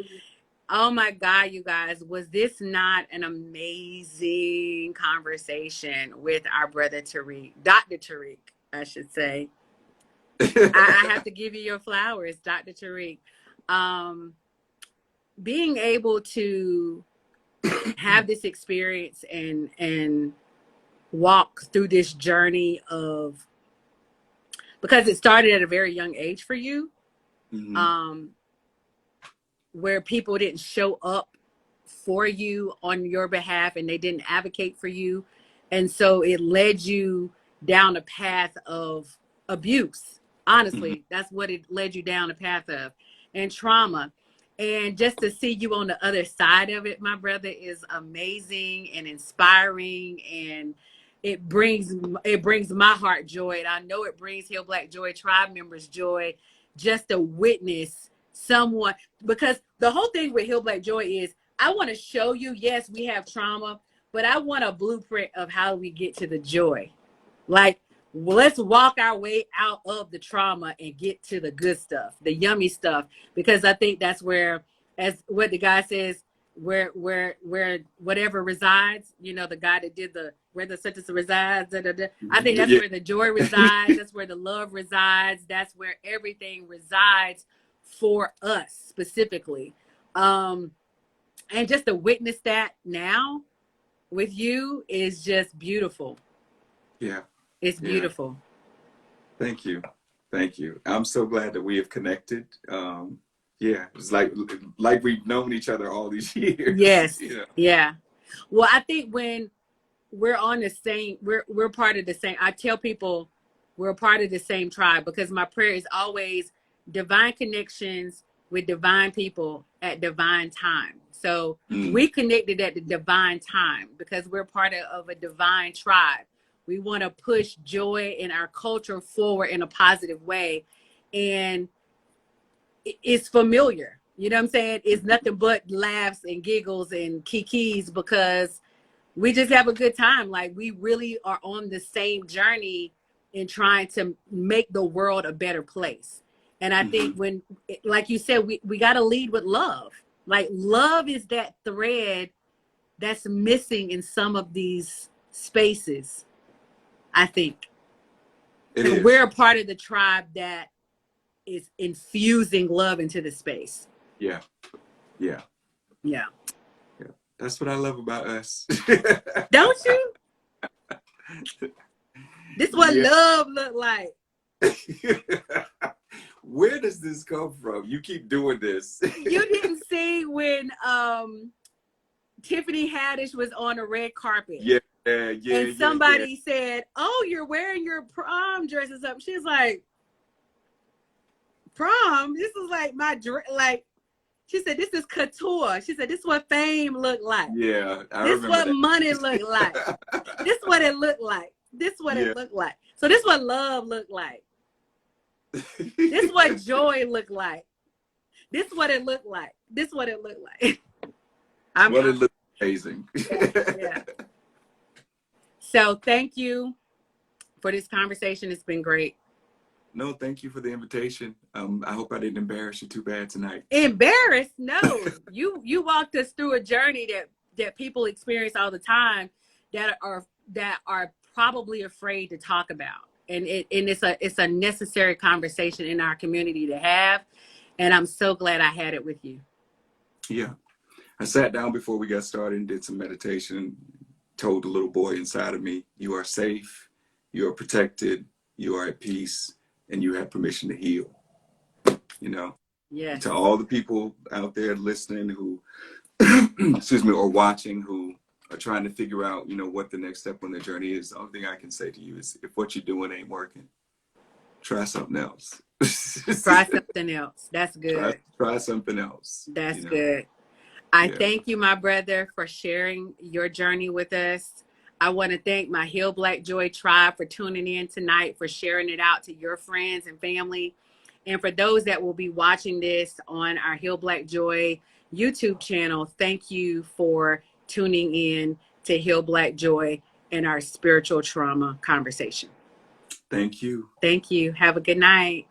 Oh my God, you guys, was this not an amazing conversation with our brother Tariq, Dr. Tariq, I should say. I have to give you your flowers, Dr. Tariq. Being able to have this experience and walk through this journey of, because it started at a very young age for you, where people didn't show up for you on your behalf and they didn't advocate for you. And so it led you down a path of abuse. Honestly, that's what it led you down a path of, and trauma. And just to see you on the other side of it, my brother, is amazing and inspiring. And it brings my heart joy. And I know it brings Heal Black Joy tribe members joy just to witness someone, because the whole thing with Heal Black Joy is I want to show you, yes, we have trauma, but I want a blueprint of how we get to the joy. Like, let's walk our way out of the trauma and get to the good stuff, the yummy stuff, because I think that's where, as what the guy says, where whatever resides, the guy that did where the sentence resides, I think that's where the joy resides. That's where the love resides. That's where everything resides for us specifically. And just to witness that now with you is just beautiful. Yeah. It's beautiful. Thank you. Thank you. I'm so glad that we have connected. It's like we've known each other all these years. Yes. Yeah. Well, I think when we're on the same, we're part of the same, I tell people we're a part of the same tribe, because my prayer is always divine connections with divine people at divine time. So we connected at the divine time because we're part of a divine tribe. We want to push joy in our culture forward in a positive way. And it's familiar. You know what I'm saying? It's nothing but laughs and giggles and kikis, because we just have a good time. Like, we really are on the same journey in trying to make the world a better place. And I think when, like you said, we got to lead with love. Like, love is that thread that's missing in some of these spaces, I think. We're a part of the tribe that is infusing love into the space. Yeah. That's what I love about us. Don't you? This is what love look like. Where does this come from? You keep doing this. You didn't see when Tiffany Haddish was on a red carpet. And somebody said, "Oh, you're wearing your prom dresses up." She's like, "Prom? This is like my dress." Like, she said, "This is couture." She said, "This is what fame look like." Yeah, this is what money look like. This is what it looked like. This is what it looked like. So this is what love looked like. This is what joy looked like. This is what it looked like. This is what it looked like. It looked amazing. Yeah. So thank you for this conversation. It's been great. No, thank you for the invitation. I hope I didn't embarrass you too bad tonight. Embarrassed? No. You walked us through a journey that people experience all the time that are probably afraid to talk about. And it's a necessary conversation in our community to have. And I'm so glad I had it with you. Yeah. I sat down before we got started and did some meditation, told the little boy inside of me, you are safe, you are protected, you are at peace, and you have permission to heal. You know, Yes. to all the people out there listening who, excuse me, or watching, who are trying to figure out, you know, what the next step on their journey is. The only thing I can say to you is, if what you're doing ain't working, try something else. Try something else. That's good. Try something else. That's you know? good. I Yeah. thank you, my brother, for sharing your journey with us. I want to thank my Heal Black Joy tribe for tuning in tonight, for sharing it out to your friends and family. And for those that will be watching this on our Heal Black Joy YouTube channel, thank you for tuning in to Heal Black Joy and our spiritual trauma conversation. Thank you. Thank you. Have a good night.